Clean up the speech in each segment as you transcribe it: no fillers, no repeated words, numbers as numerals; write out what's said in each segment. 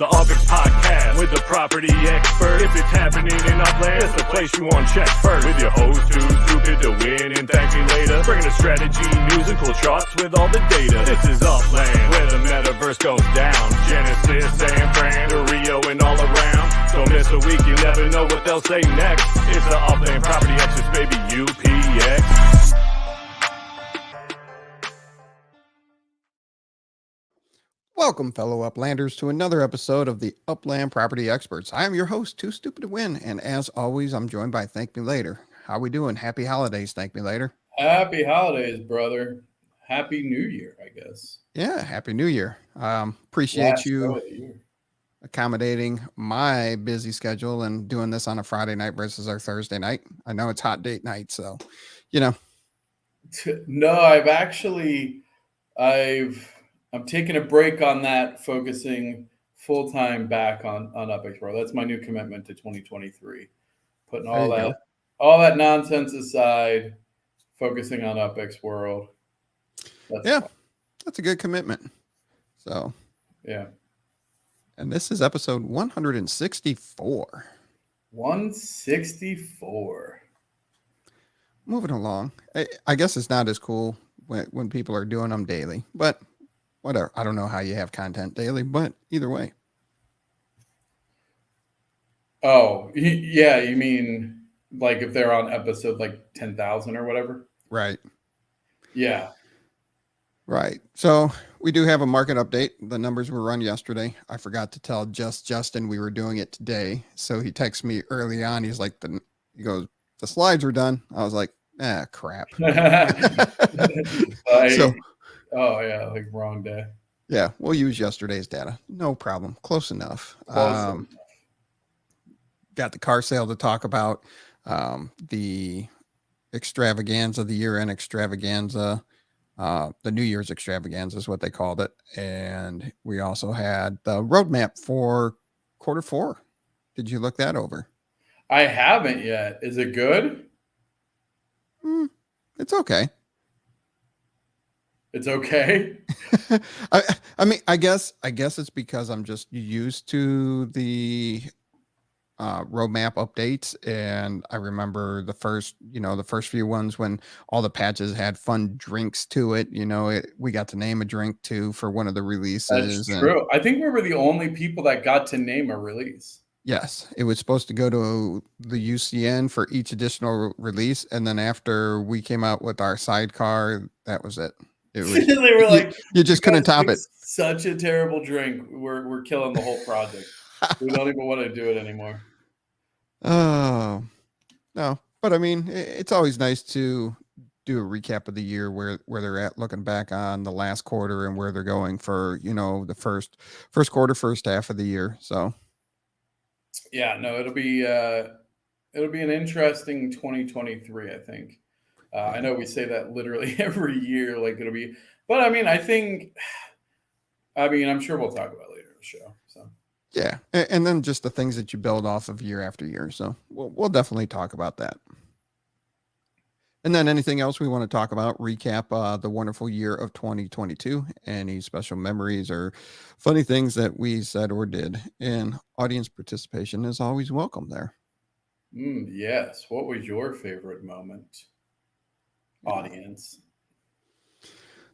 The UPX Podcast with the property expert. If it's happening in Upland, it's the place you want to check first. With your host who's stupid to win and thank me later. Bringing the strategy, news, and cool charts with all the data. This is Upland, where the Metaverse goes down. Genesis, San Fran, to Rio, and all around. Don't miss a week, you never know what they'll say next. It's the Upland Property Experts, baby, UPX. Welcome, fellow Uplanders, to another episode of the Upland Property Experts. I am your host, Too Stupid to Win, and as always, I'm joined by ThankMeLater. How we doing? Happy holidays, ThankMeLater. Happy holidays, brother. Happy New Year, I guess. Yeah, Happy New Year. Appreciate you accommodating my busy schedule and doing this on a Friday night versus our Thursday night. I know it's hot date night, so, you know. No, I'm taking a break on that, focusing full-time back on UPX World. That's my new commitment to 2023. Putting all that nonsense aside, focusing on UPX World. That's a good commitment. So, yeah. And this is episode 164. 164. Moving along. I guess it's not as cool when people are doing them daily, but whatever. I don't know how you have content daily, but either way. Oh, yeah. You mean like if they're on episode like 10,000 or whatever? Right. Yeah. Right. So we do have a market update. The numbers were run yesterday. I forgot to tell Justin we were doing it today. So he texted me early on. He's like, he goes, the slides are done. I was like, crap. Oh, yeah, like wrong day. Yeah, we'll use yesterday's data. No problem. Close enough. Got the car sale to talk about, the extravaganza, the year-end extravaganza, the New Year's extravaganza is what they called it. And we also had the roadmap for quarter four. Did you look that over? I haven't yet. Is it good? It's okay. It's okay. I mean, I guess it's because I'm just used to the roadmap updates, and I remember the first few ones when all the patches had fun drinks to it. We got to name a drink too for one of the releases. That's true. I think we were the only people that got to name a release. Yes, it was supposed to go to the UCN for each additional release, and then after we came out with our sidecar, that was it. It was, they were like, you just couldn't top it. Such a terrible drink. We're killing the whole project. We don't even want to do it anymore. Oh, no. But I mean, it's always nice to do a recap of the year where they're at, looking back on the last quarter and where they're going for, the first quarter, first half of the year. So yeah, no, it'll be an interesting 2023, I think. I know we say that literally every year, like it'll be, but I mean, I'm sure we'll talk about it later in the show. So yeah, and then just the things that you build off of year after year. So we'll definitely talk about that. And then anything else we want to talk about, recap the wonderful year of 2022, any special memories or funny things that we said or did, and audience participation is always welcome there. Yes. What was your favorite moment? Audience.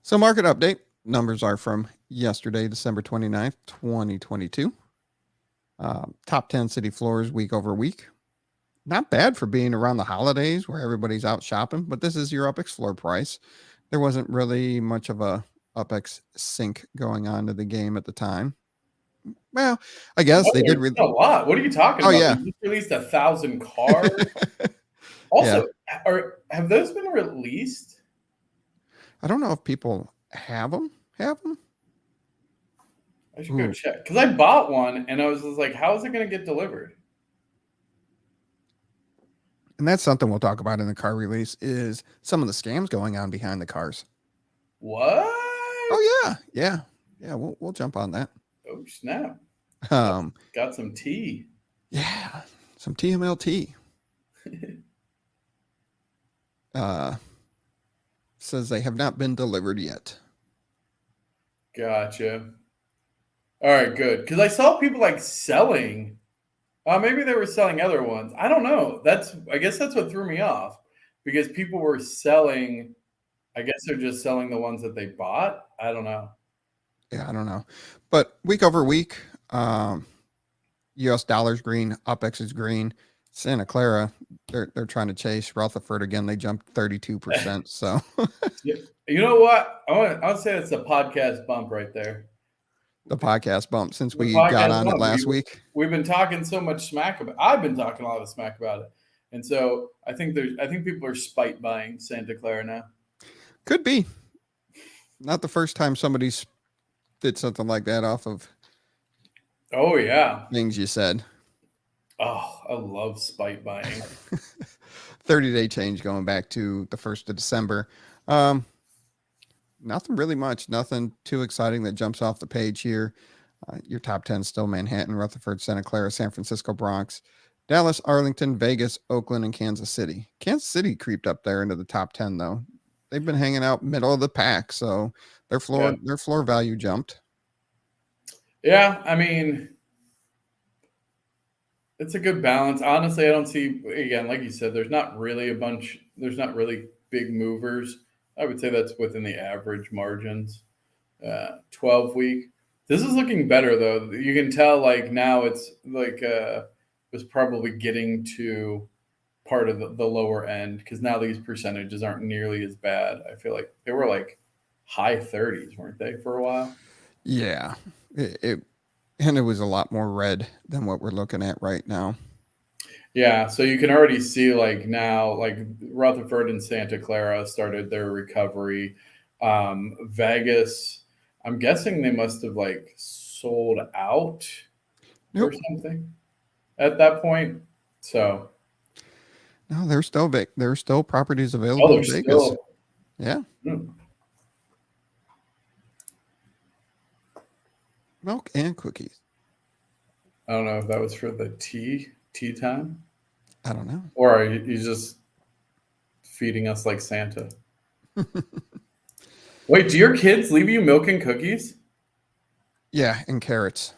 So market update numbers are from yesterday, December 29th, 2022. Top 10 city floors week over week. Not bad for being around the holidays where everybody's out shopping, but this is your UPX floor price. There wasn't really much of a UPX sync going on to the game at the time. Well, I guess they did a lot. What are you talking about? Yeah. You just released 1,000 cars. Also, have those been released? I don't know if people have them. I should go check, because I bought one and I was just like, how is it going to get delivered? And that's something we'll talk about in the car release, is some of the scams going on behind the cars. What? Oh yeah. We'll jump on that. Oh snap! Got some tea. Yeah, some TMLT. Says they have not been delivered yet. Gotcha. All right, good. Because I saw people like selling. Maybe they were selling other ones. I don't know. I guess that's what threw me off, because people were selling. I guess they're just selling the ones that they bought. I don't know. Yeah, I don't know. But week over week, US dollar's green, UPX is green. Santa Clara, they're trying to chase Rutherford again. They jumped 32%. So You know what? I would say it's a podcast bump right there. the podcast bump since The we podcast got on it bump. last week. We've been talking so much smack about. I've been talking a lot of smack about it, and so I think people are spite buying Santa Clara now. Could be. Not the first time somebody's did something like that off of Oh yeah. things you said. Oh, I love spite buying. 30-day change going back to the 1st of December. Nothing really much. Nothing too exciting that jumps off the page here. Your top 10 still Manhattan, Rutherford, Santa Clara, San Francisco, Bronx, Dallas, Arlington, Vegas, Oakland, and Kansas City. Kansas City creeped up there into the top 10 though. They've been hanging out middle of the pack, so their floor value jumped. Yeah, I mean, it's a good balance. Honestly, I don't see, again, like you said, there's not really big movers. I would say that's within the average margins. 12 week. This is looking better though. You can tell like now it's like was probably getting to part of the lower end, because now these percentages aren't nearly as bad. I feel like they were like high 30s, weren't they, for a while? Yeah, it was a lot more red than what we're looking at right now. Yeah, so you can already see like now, like Rutherford and Santa Clara started their recovery. Vegas, I'm guessing they must have like sold out or something at that point. So no, there's still properties available in Vegas. Yeah. Milk and cookies. I don't know if that was for the tea time. I don't know. Or are you just feeding us like Santa? Wait, do your kids leave you milk and cookies? Yeah, and carrots.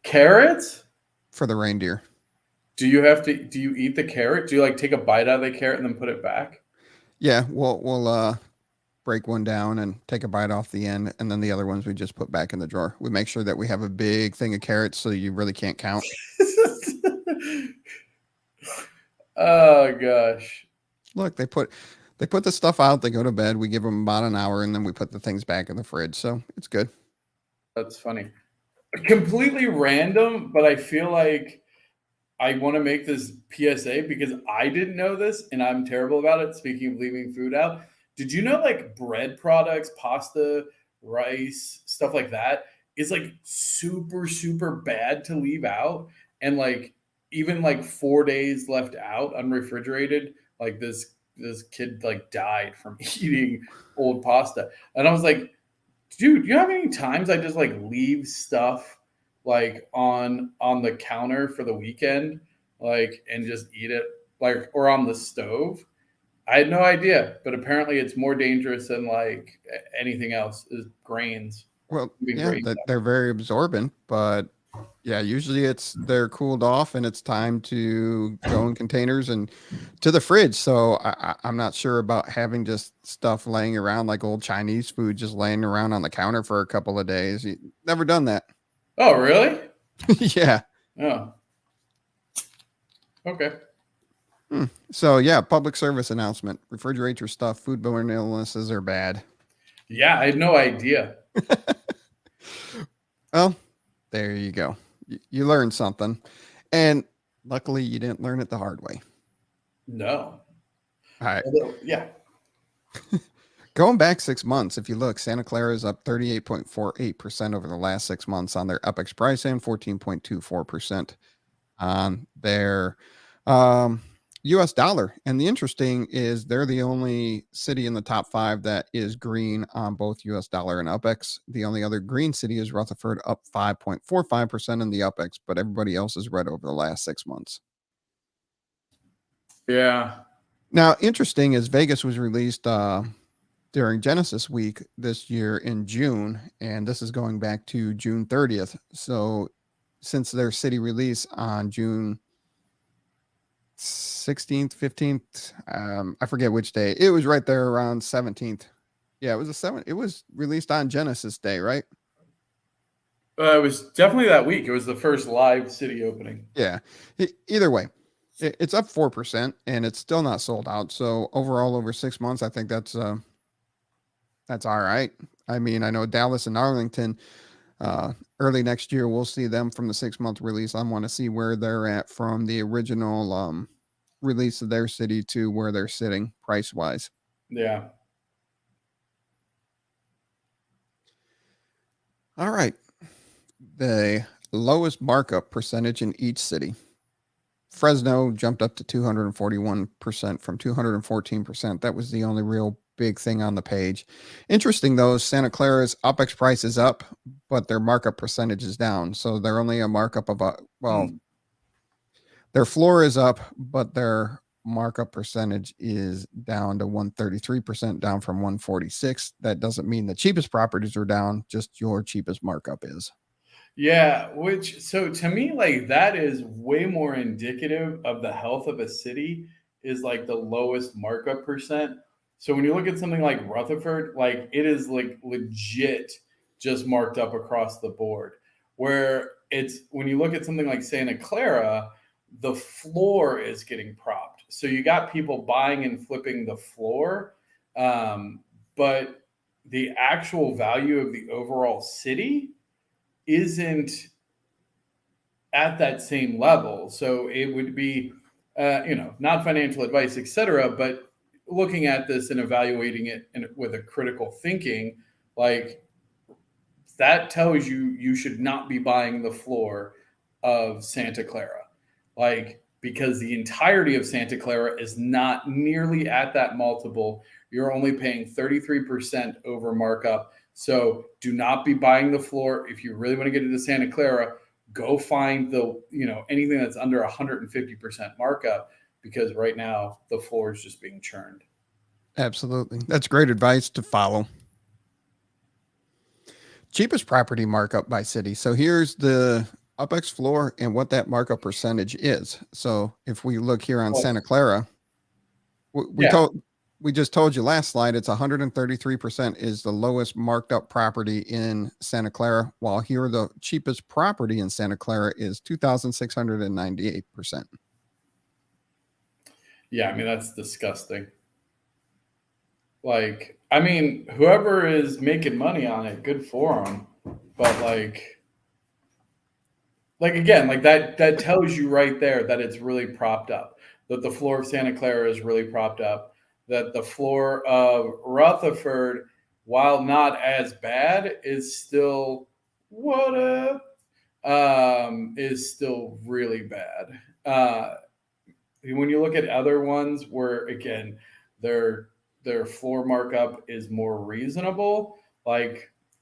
Carrots? For the reindeer. Do you eat the carrot? Do you like take a bite out of the carrot and then put it back? Yeah, we'll break one down and take a bite off the end, and then the other ones we just put back in the drawer. We make sure that we have a big thing of carrots so you really can't count. Oh gosh. Look, they put the stuff out, they go to bed, we give them about an hour, and then we put the things back in the fridge. So it's good. That's funny. Completely random, but I feel like I want to make this PSA because I didn't know this and I'm terrible about it. Speaking of leaving food out, did you know like bread products, pasta, rice, stuff like that is like super, super bad to leave out? And like even like 4 days left out unrefrigerated, like this kid like died from eating old pasta. And I was like, dude, you know how many times I just like leave stuff like on the counter for the weekend, like, and just eat it, like, or on the stove? I had no idea, but apparently it's more dangerous than like anything else is grains. Well, yeah, they're very absorbent, but yeah, usually they're cooled off and it's time to go in containers and to the fridge. So I'm not sure about having just stuff laying around like old Chinese food, just laying around on the counter for a couple of days. Never done that. Oh, really? Yeah. Oh. Okay. So yeah, public service announcement. Refrigerate your stuff. Foodborne illnesses are bad. Yeah, I had no idea. Well, there you go. You learned something. And luckily you didn't learn it the hard way. No. All right. Yeah. Going back 6 months, if you look, Santa Clara is up 38.48% over the last 6 months on their UPX price and 14.24% on their US dollar. And the interesting is they're the only city in the top 5 that is green on both US dollar and UPX. The only other green city is Rutherford, up 5.45% in the UPX, but everybody else is red over the last 6 months. Yeah. Now, interesting is Vegas was released during Genesis Week this year in June, and this is going back to June 30th. So since their city release on June 16th, 15th, I forget which day. It was right there around 17th. Yeah, it was it was released on Genesis Day, right? It was definitely that week. It was the first live city opening. Yeah. Either way, it's up 4% and it's still not sold out. So overall, over 6 months, I think that's all right. I mean, I know Dallas and Arlington, early next year, we'll see them from the 6-month release. I want to see where they're at from the original release of their city to where they're sitting price wise. Yeah. All right. The lowest markup percentage in each city. Fresno jumped up to 241% from 214%. That was the only real big thing on the page. Interesting though, Santa Clara's UPX price is up, but their markup percentage is down. So they're only a markup of their floor is up, but their markup percentage is down to 133%, down from 146. That doesn't mean the cheapest properties are down, just your cheapest markup is. Yeah, so to me, like that is way more indicative of the health of a city is like the lowest markup percent. So when you look at something like Rutherford, like it is like legit just marked up across the board. Where it's when you look at something like Santa Clara, the floor is getting propped. So you got people buying and flipping the floor, but the actual value of the overall city isn't at that same level. So it would be, not financial advice, etc., but looking at this and evaluating it with a critical thinking, like that tells you should not be buying the floor of Santa Clara, like because the entirety of Santa Clara is not nearly at that multiple. You're only paying 33% over markup. So do not be buying the floor. If you really want to get into Santa Clara, go find anything that's under 150% markup, because right now the floor is just being churned. Absolutely. That's great advice to follow. Cheapest property markup by city. So here's the UPX floor and what that markup percentage is. So if we look here on Santa Clara, we just told you last slide, it's 133% is the lowest marked up property in Santa Clara, while here the cheapest property in Santa Clara is 2,698%. Yeah, I mean, that's disgusting. Like, I mean, whoever is making money on it, good for them. But like again, like that tells you right there that it's really propped up, that the floor of Santa Clara is really propped up, that the floor of Rutherford, while not as bad, is still is still really bad. When you look at other ones where again their floor markup is more reasonable,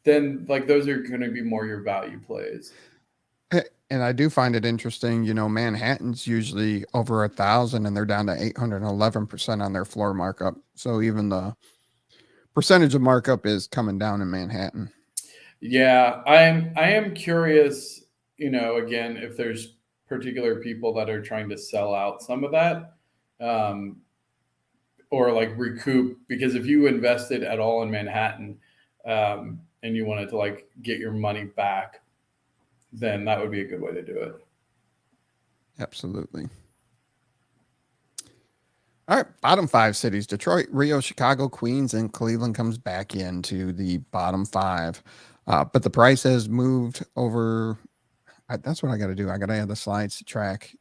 then those are going to be more your value plays. And I do find it interesting, Manhattan's usually over 1,000 and they're down to 811% on their floor markup. So even the percentage of markup is coming down in Manhattan. Yeah, I am curious, again, if there's particular people that are trying to sell out some of that, or like recoup, because if you invested at all in Manhattan, and you wanted to get your money back, then that would be a good way to do it. Absolutely. All right, bottom 5 cities: Detroit, Rio, Chicago, Queens, and Cleveland comes back into the bottom 5. But the price has moved over. That's what I got to do. I got to add the slides to track,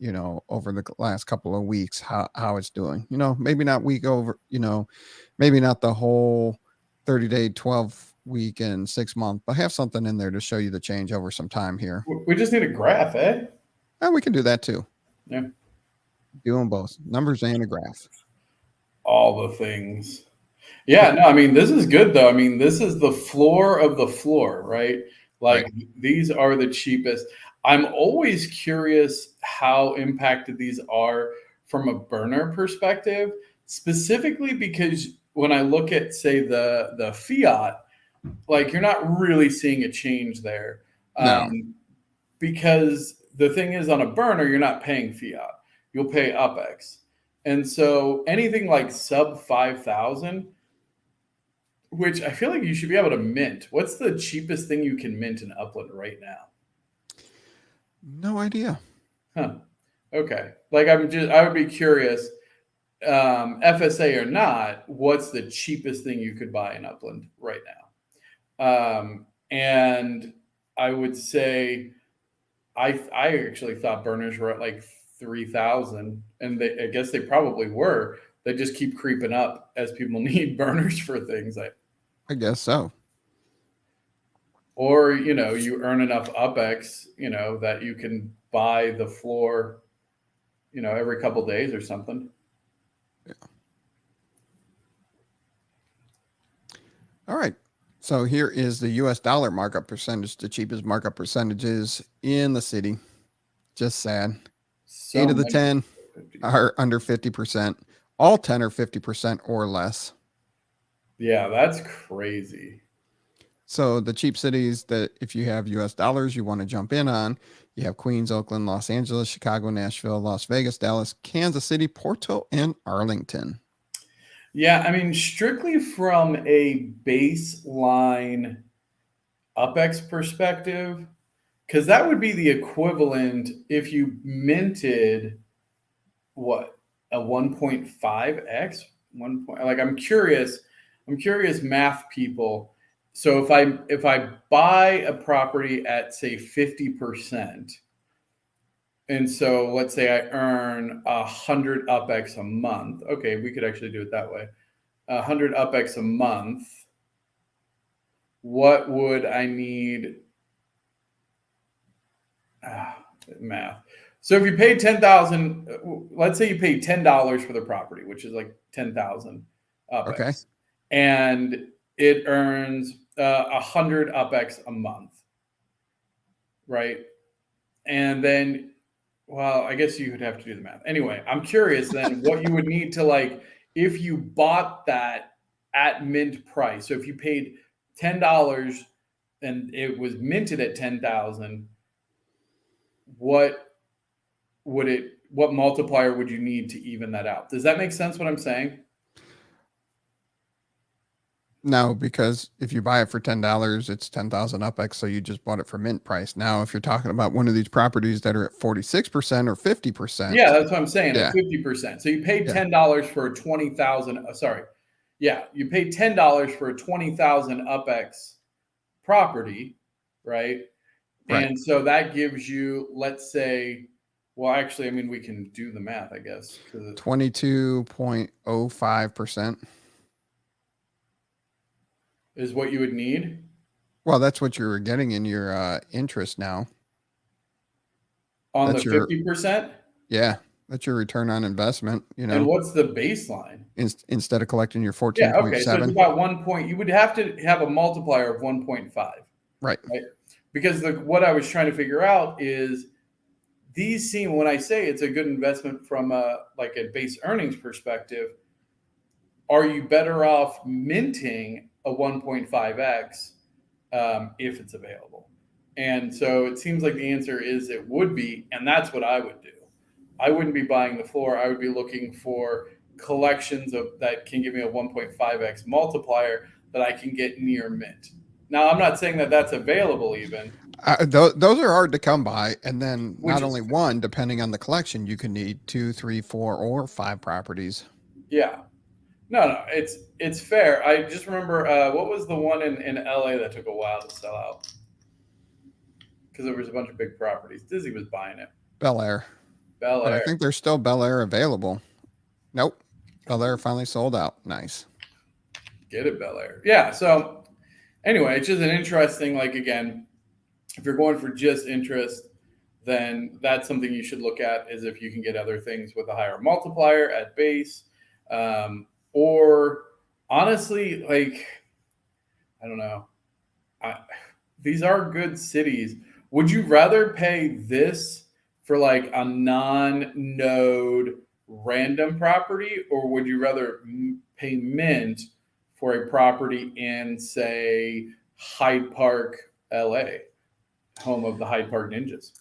over the last couple of weeks, how it's doing. Maybe not week over, maybe not the whole 30-day, 12-week, and 6-month, but have something in there to show you the change over some time here. We just need a graph, eh? And we can do that too. Yeah. Doing both, numbers and a graph. All the things. Yeah, no, I mean, this is good though. I mean, this is the floor of the floor, right? Right. These are the cheapest. I'm always curious how impacted these are from a burner perspective, specifically because when I look at, say, the fiat, like you're not really seeing a change there. No. Because the thing is, on a burner, you're not paying fiat. You'll pay UPX. And so anything like sub 5,000, which I feel like you should be able to mint. What's the cheapest thing you can mint in Upland right now? No idea. Huh. Okay. Like I would be curious, FSA or not, what's the cheapest thing you could buy in Upland right now? And I would say, I actually thought burners were at like 3,000, and I guess they probably were. They just keep creeping up as people need burners for things. I guess so. Or, you earn enough UPX, that you can buy the floor, every couple days or something. Yeah. All right. So here is the US dollar markup percentage, the cheapest markup percentages in the city. Just sad. 8 of the 10 are under 50%. All 10 are 50% or less. Yeah, that's crazy. So the cheap cities that if you have US dollars you want to jump in on, you have Queens, Oakland, Los Angeles, Chicago, Nashville, Las Vegas, Dallas, Kansas City, Porto, and Arlington. Yeah, I mean, strictly from a baseline UPX perspective, because that would be the equivalent if you minted what, a 1.5x? I'm curious math people. So if I buy a property at, say, 50%, and so let's say I earn 100 UPX a month. Okay, we could actually do it that way. 100 UPX a month. What would I need? Math. So if you pay 10,000, let's say you pay $10 for the property, which is like 10,000 UPX. Okay. And it earns 100 UPX a month, right? And then, well, I guess you would have to do the math. Anyway, I'm curious then what you would need to, like, if you bought that at mint price. So if you paid $10 and it was minted at 10,000, what multiplier would you need to even that out? Does that make sense what I'm saying? No, because if you buy it for $10, it's 10,000 UPX, so you just bought it for mint price. Now, if you're talking about one of these properties that are at 46% or 50%. Yeah, that's what I'm saying, Yeah. at 50%. So you paid $10 for a 20,000, you paid $10 for a 20,000 UPX property, right? And so that gives you, let's say, well, actually, I mean, we can do the math, I guess. 22.05%. Is what you would need? Well, that's what you're getting in your interest now. On the 50%? Yeah, that's your return on investment. And what's the baseline? Instead of collecting your 14.7. Yeah, okay, so it's about 1 point. You would have to have a multiplier of 1.5. Right? Because what I was trying to figure out is these seem, when I say it's a good investment from a base earnings perspective, are you better off minting a 1.5x if it's available? And so it seems like the answer is it would be, and that's what I would do. I wouldn't be buying the floor. I would be looking for collections that can give me a 1.5x multiplier that I can get near mint. Now, I'm not saying that that's available even. Those are hard to come by. And then not only one, depending on the collection, you can need 2, 3, 4, or 5 properties. Yeah. No, it's fair. I just remember, what was the one in LA that took a while to sell out? Because there was a bunch of big properties. Dizzy was buying it. Bel Air. But I think there's still Bel Air available. Nope. Bel Air finally sold out. Nice. Get it, Bel Air. Yeah. So anyway, it's just an interesting, again, if you're going for just interest, then that's something you should look at, is if you can get other things with a higher multiplier at base. Or honestly, I don't know. These are good cities. Would you rather pay this for a non-node random property, or would you rather pay mint for a property in, say, Hyde Park, LA, home of the Hyde Park Ninjas?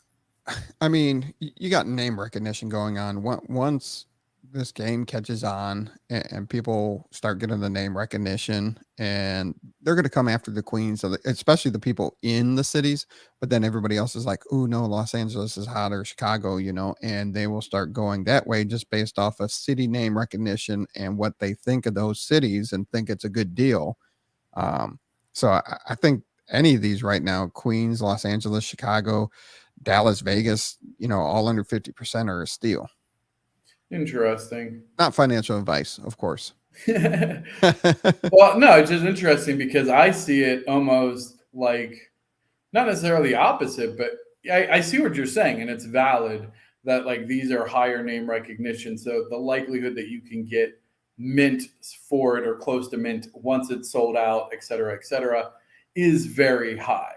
I mean, you got name recognition going on. Once this game catches on and people start getting the name recognition, and they're going to come after the queens, especially the people in the cities. But then everybody else is like, "Oh no, Los Angeles is hot, or Chicago," and they will start going that way just based off of city name recognition and what they think of those cities and think it's a good deal. So I think any of these right now, Queens, Los Angeles, Chicago, Dallas, Vegas, all under 50% are a steal. Interesting. Not financial advice, of course. Well, no, it's just interesting because I see it almost like not necessarily opposite, but I see what you're saying, and it's valid that like these are higher name recognition. So the likelihood that you can get mint for it or close to mint once it's sold out, et cetera, is very high.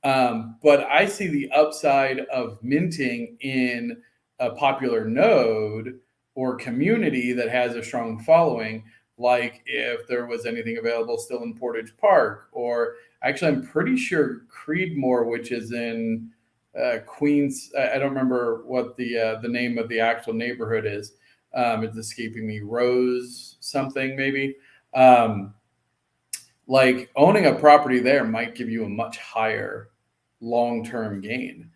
But I see the upside of minting in a popular node or community that has a strong following, like if there was anything available still in Portage Park, or actually I'm pretty sure Creedmoor, which is in Queens. I don't remember what the name of the actual neighborhood is. It's escaping me. Rose something maybe. Like owning a property there might give you a much higher long-term gain.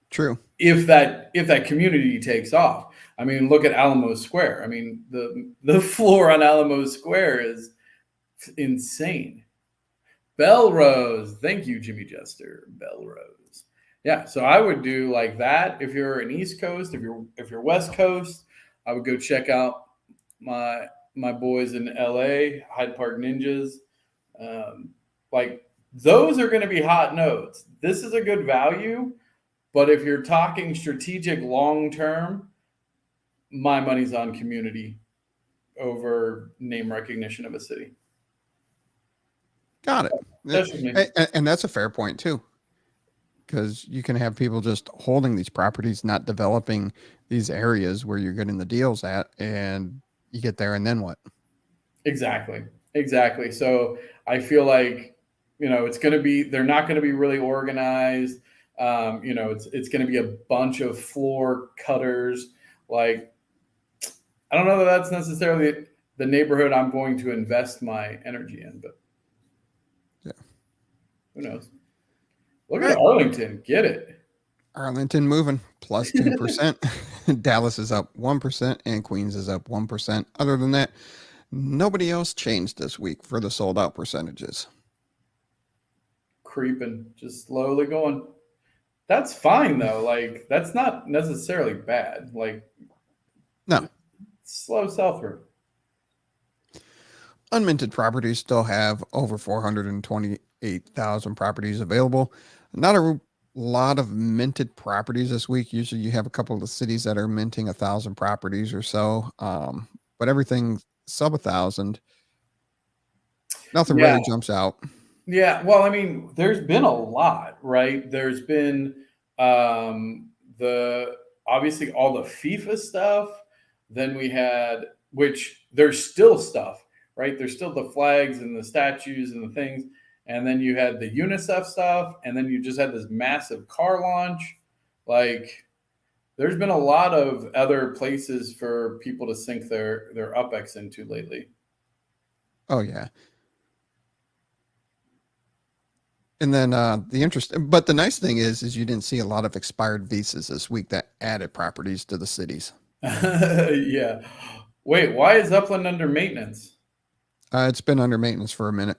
True. If that community takes off. I mean, look at Alamo Square. I mean, the floor on Alamo Square is insane. Belrose. Thank you, Jimmy Jester. Belrose. Yeah, so I would do like that. If you're an East Coast, if you're West Coast, I would go check out my boys in LA, Hyde Park Ninjas. Like those are going to be hot nodes. This is a good value, but if you're talking strategic long term, my money's on community over name recognition of a city. Got it. And that's a fair point too, because you can have people just holding these properties, not developing these areas where you're getting the deals at, and you get there and then what? Exactly. So I feel like, they're not going to be really organized. It's going to be a bunch of floor cutters. Like, I don't know that that's necessarily the neighborhood I'm going to invest my energy in, but yeah, who knows? Look at Arlington. Get it. Arlington moving plus 2%. Dallas is up 1% and Queens is up 1%. Other than that, nobody else changed this week for the sold out percentages. Creeping, just slowly going. That's fine though. Like that's not necessarily bad. Like no, slow sell through. Unminted properties still have over 428,000 properties available. Not a lot of minted properties this week. Usually you have a couple of the cities that are minting 1,000 properties or so. But everything sub 1,000. Nothing really jumps out. Yeah. Well, I mean, there's been a lot, right? There's been obviously all the FIFA stuff. Then we had, which there's still stuff, right? There's still the flags and the statues and the things. And then you had the UNICEF stuff. And then you just had this massive car launch. Like, there's been a lot of other places for people to sink their UPX into lately. Oh, yeah. And then but the nice thing is you didn't see a lot of expired visas this week that added properties to the cities. Yeah. Wait, why is Upland under maintenance? It's been under maintenance for a minute.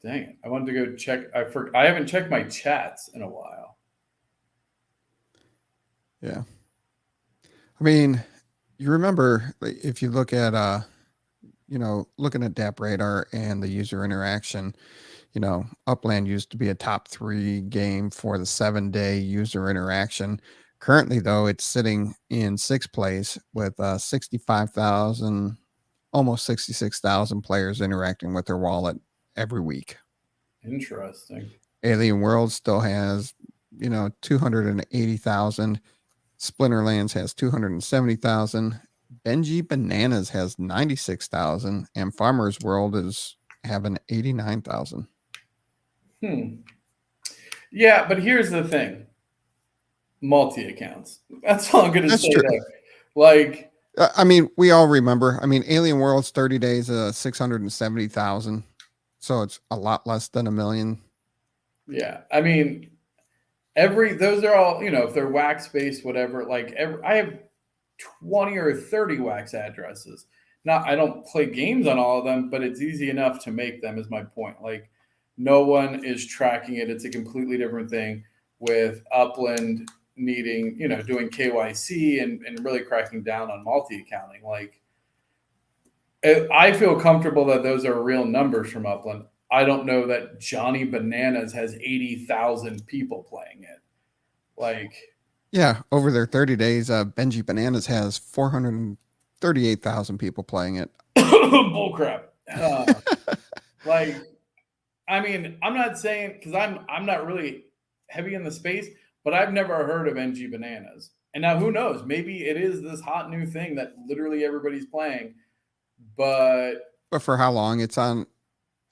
Dang it. I wanted to go check. I haven't checked my chats in a while. Yeah. I mean, you remember if you look at, looking at DAP Radar and the user interaction, Upland used to be a top 3 game for the 7-day user interaction. Currently, though, it's sitting in 6th place with 65,000, almost 66,000 players interacting with their wallet every week. Interesting. Alien World still has, 280,000. Splinterlands has 270,000. Benji Bananas has 96,000 and Farmers World is having 89,000. Yeah, but here's the thing. Multi-accounts. That's all I'm going to say there. Like, I mean, we all remember. I mean, Alien World's 30 days, 670,000. So it's a lot less than 1 million. Yeah. I mean, those are all, if they're wax based, whatever, like I have 20 or 30 wax addresses. Now, I don't play games on all of them, but it's easy enough to make them, is my point. Like, no one is tracking it. It's a completely different thing with Upland needing, doing KYC and really cracking down on multi-accounting. Like, I feel comfortable that those are real numbers from Upland. I don't know that Johnny Bananas has 80,000 people playing it. Like, yeah, over their 30 days, Benji Bananas has 438,000 people playing it. Bullcrap. Like, I mean, I'm not saying, because I'm not really heavy in the space, but I've never heard of NG Bananas. And now who knows? Maybe it is this hot new thing that literally everybody's playing. But for how long? It's on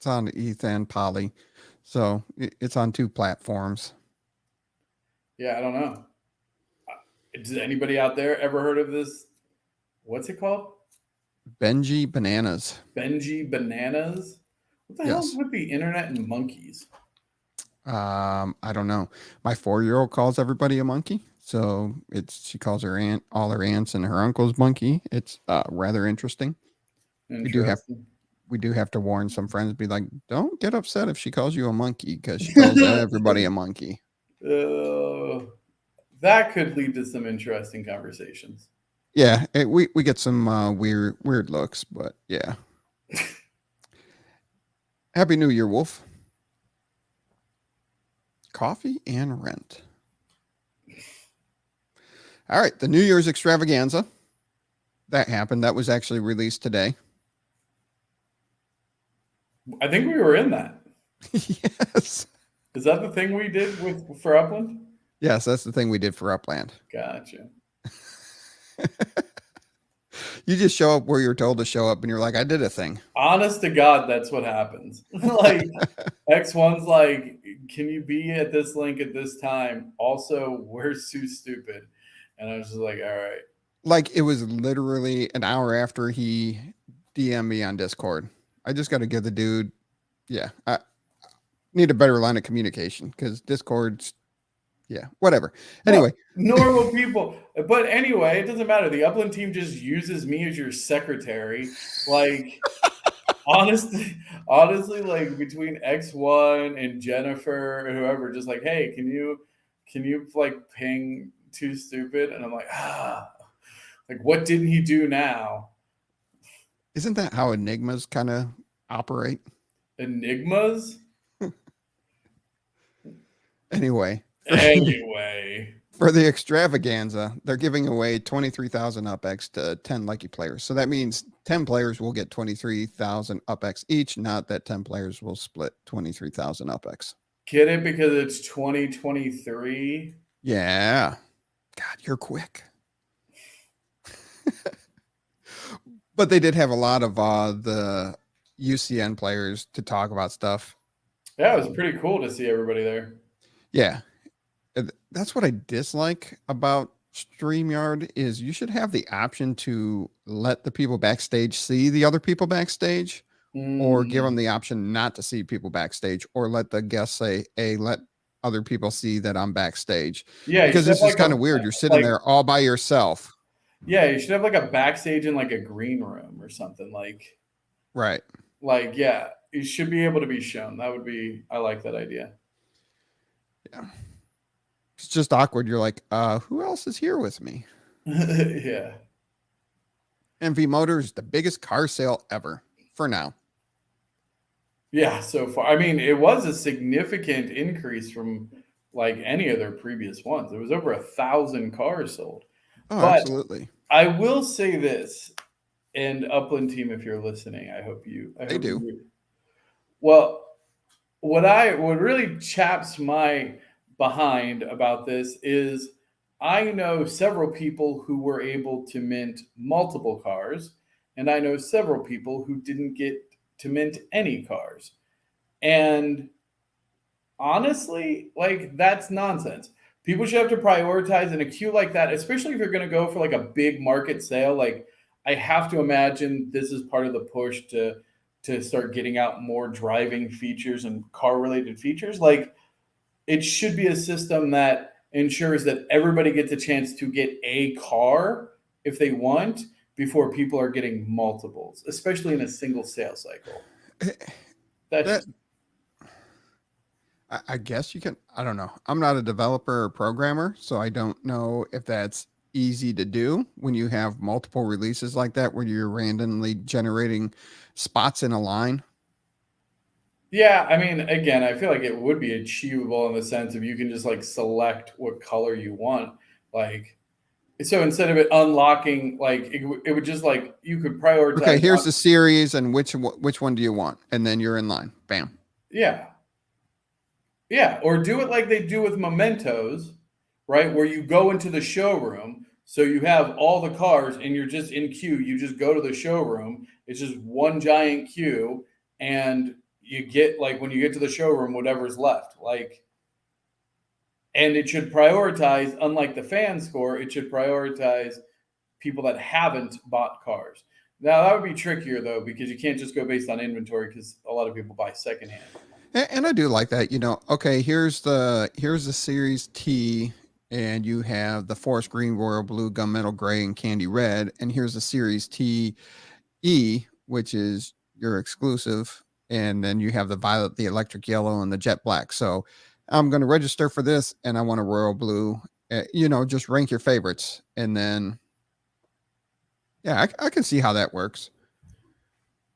ETH and Poly. So it's on 2 platforms. Yeah, I don't know. Does anybody out there ever heard of this? What's it called? Benji Bananas. Benji Bananas? What the hell is with the internet and monkeys? I don't know. My 4-year-old calls everybody a monkey. So she calls all her aunts and her uncles monkey. It's rather interesting. We do have to warn some friends, be like, don't get upset if she calls you a monkey, because she calls everybody a monkey. That could lead to some interesting conversations. Yeah, we get some weird looks, but yeah. Happy New Year, Wolf. Coffee and rent. All right, the New Year's Extravaganza. That happened. That was actually released today. I think we were in that. Yes. Is that the thing we did for Upland? Yes, that's the thing we did for Upland. Gotcha. You just show up where you're told to show up, and you're like, I did a thing. Honest to God, that's what happens. Like, X1's like, can you be at this link at this time? Also, we're too stupid. And I was just like, all right. Like, it was literally an hour after he DM'd me on Discord. I just got to give the dude, I need a better line of communication, because Discord's, whatever. Anyway. Normal people. But anyway, it doesn't matter. The Upland team just uses me as your secretary. Like, honestly, like, between X1 and Jennifer or whoever, just like, hey, can you like ping Too Stupid? And I'm like, like, what didn't he do now? Isn't that how Enigmas kind of operate? Enigmas? Anyway. For the Extravaganza, they're giving away 23,000 UPX to 10 lucky players. So that means 10 players will get 23,000 UPX each, not that 10 players will split 23,000 UPX. Get it? Because it's 2023? Yeah. God, you're quick. But they did have a lot of the UCN players to talk about stuff. Yeah, it was pretty cool to see everybody there. Yeah. That's what I dislike about StreamYard, is you should have the option to let the people backstage see the other people backstage, or give them the option not to see people backstage, or let the guests say, hey, let other people see that I'm backstage. Yeah, because this is kind of weird. You're sitting there all by yourself. Yeah, you should have like a backstage in like a green room or something, like. Right. Like, yeah, you should be able to be shown. I like that idea. Yeah. It's just awkward. You're like, who else is here with me? Yeah. MV Motors, the biggest car sale ever for now. Yeah, so far. I mean, it was a significant increase from like any of their previous ones. There was over 1,000 cars sold. Oh, but absolutely. I will say this, and Upland team, if you're listening, I hope they do. Well, what really chaps my behind about this is I know several people who were able to mint multiple cars, and I know several people who didn't get to mint any cars. And honestly, like, that's nonsense. People should have to prioritize in a queue like that, especially if you're going to go for like a big market sale. Like, I have to imagine this is part of the push to start getting out more driving features and car related features. Like, it should be a system that ensures that everybody gets a chance to get a car if they want before people are getting multiples, especially in a single sales cycle. I guess you can. I don't know. I'm not a developer or programmer, so I don't know if that's easy to do when you have multiple releases like that, where you're randomly generating spots in a line. Yeah, I mean, again, I feel like it would be achievable in the sense of you can just like select what color you want. Like, so instead of it unlocking, like it would just like you could prioritize. Okay, here's the series, and which one do you want? And then you're in line. Bam. Yeah. Yeah, or do it like they do with mementos, right? Where you go into the showroom, so you have all the cars and you're just in queue. You just go to the showroom. It's just one giant queue, and you get, like, when you get to the showroom, whatever's left. Like, and it should prioritize, unlike the fan score, it should prioritize people that haven't bought cars. Now that would be trickier though, because you can't just go based on inventory, because a lot of people buy secondhand. And I do like that, okay, here's the series T, and you have the forest green, royal blue, gunmetal gray, and candy red. And here's the series T E, which is your exclusive. And then you have the violet, the electric yellow, and the jet black. So I'm going to register for this, and I want a royal blue, just rank your favorites. And then, yeah, I can see how that works.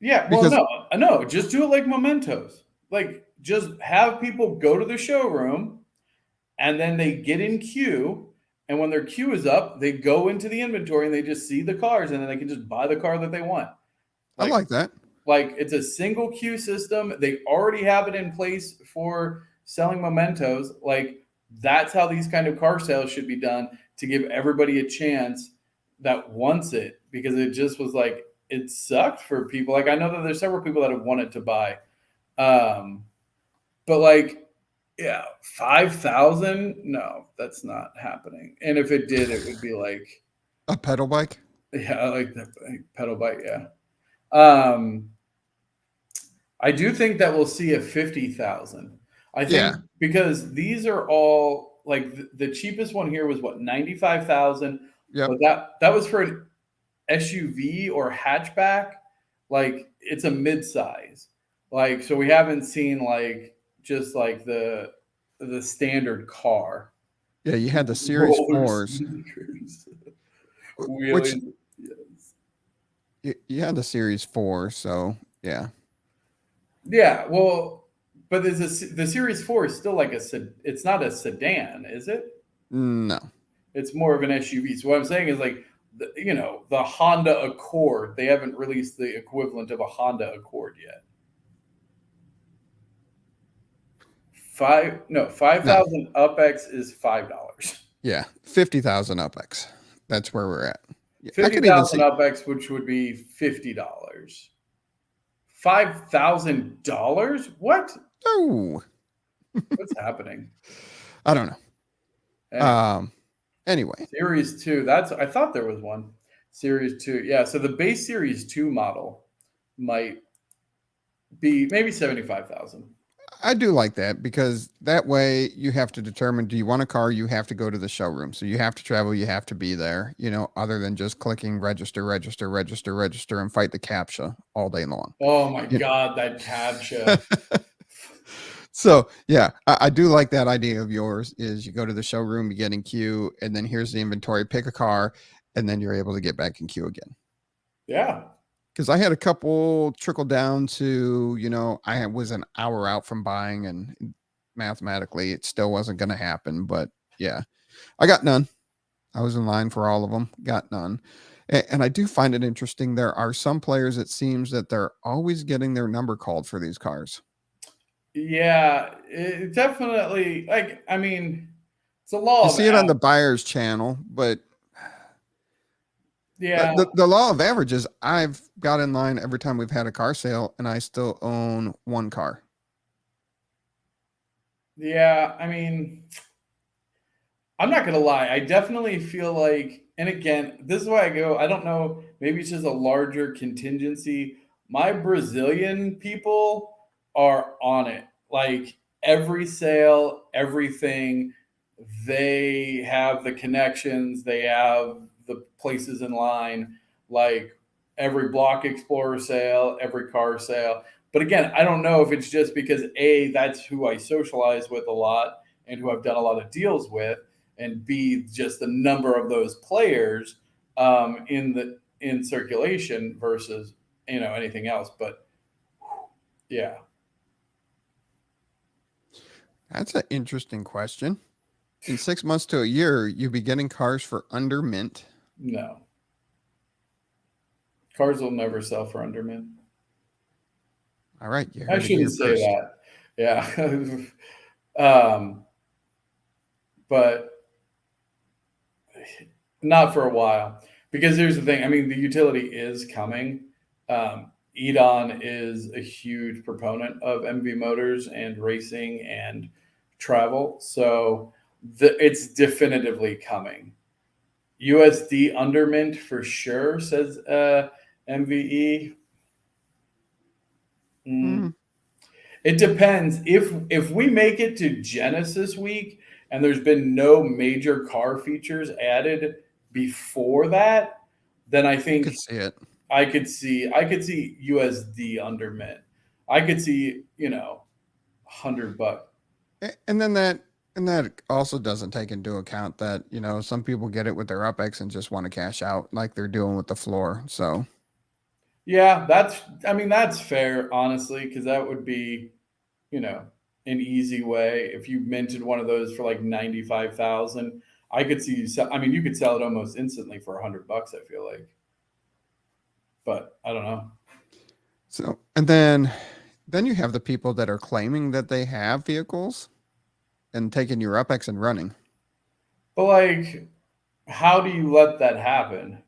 Yeah. Well, no, just do it like mementos. Like, just have people go to the showroom, and then they get in queue, and when their queue is up, they go into the inventory and they just see the cars, and then they can just buy the car that they want. I like that. Like, it's a single queue system. They already have it in place for selling mementos. Like, that's how these kind of car sales should be done, to give everybody a chance that wants it, because it just was like, it sucked for people. Like, I know that there's several people that have wanted to buy. But like, yeah, 5,000? No, that's not happening. And if it did, it would be like a pedal bike. Yeah, like the pedal bike. Yeah. I do think that we'll see a 50,000. I think because these are all like the cheapest one here was what, 95,000. Yeah. But that was for an SUV or hatchback. Like, it's a mid-size. Like, so we haven't seen like just like the standard car. Yeah, you had the Series 4s. Which, yes. You had the Series 4, so yeah. Yeah, well, but the Series 4 is still like it's not a sedan, is it? No. It's more of an SUV. So what I'm saying is, like, the Honda Accord, they haven't released the equivalent of a Honda Accord yet. 5,000 UPX is $5. Yeah, 50,000 UPX. That's where we're at. 50,000 UPX, which would be $50. $5,000? What? Oh, what's happening? I don't know. Anyway, Series 2. I thought there was one. Series 2. Yeah. So the base Series 2 model might be maybe 75,000. I do like that, because that way you have to determine, do you want a car? You have to go to the showroom. So you have to travel, you have to be there, other than just clicking register, and fight the CAPTCHA all day long. Oh my God, that CAPTCHA. So yeah, I do like that idea of yours, is you go to the showroom, you get in queue, and then here's the inventory, pick a car, and then you're able to get back in queue again. Yeah. Because I had a couple trickle down to, I was an hour out from buying, and mathematically it still wasn't going to happen. But yeah, I got none. I was in line for all of them, got none. And I do find it interesting. There are some players, it seems, that they're always getting their number called for these cars. Yeah, it definitely, like, I mean, It's a law. You see it on the buyer's channel, but yeah, the law of averages, I've got in line every time we've had a car sale, and I still own one car. Yeah, I mean, I'm not gonna lie. I definitely feel like, and again, this is why I go. I don't know. Maybe it's just a larger contingency. My Brazilian people are on it. Like every sale, everything. They have the connections. They have the places in line. Like every Block Explorer sale, every car sale. But again, I don't know if it's just because A, that's who I socialize with a lot and who I've done a lot of deals with, and B, just the number of those players in circulation versus anything else. But yeah, That's an interesting question. In 6 months to a year, you'd be getting cars for under mint. no, cars will never sell for under mint. All right, I shouldn't say first. that. Yeah, but not for a while, because here's the thing. I mean, the utility is coming. Edon is a huge proponent of MV motors and racing and travel, so it's definitively coming. USD under mint for sure, says MVE. It depends. If we make it to Genesis week and there's been no major car features added before that, then I think I could see USD under mint. I could see $100. And then that also doesn't take into account that some people get it with their UPX and just want to cash out like they're doing with the floor. So yeah, that's fair, honestly, because that would be an easy way. If you minted one of those for like 95,000, I could see you sell. I mean, you could sell it almost instantly for $100. I feel like, but I don't know. So, and then you have the people that are claiming that they have vehicles and taking your UPX and running. But like, how do you let that happen?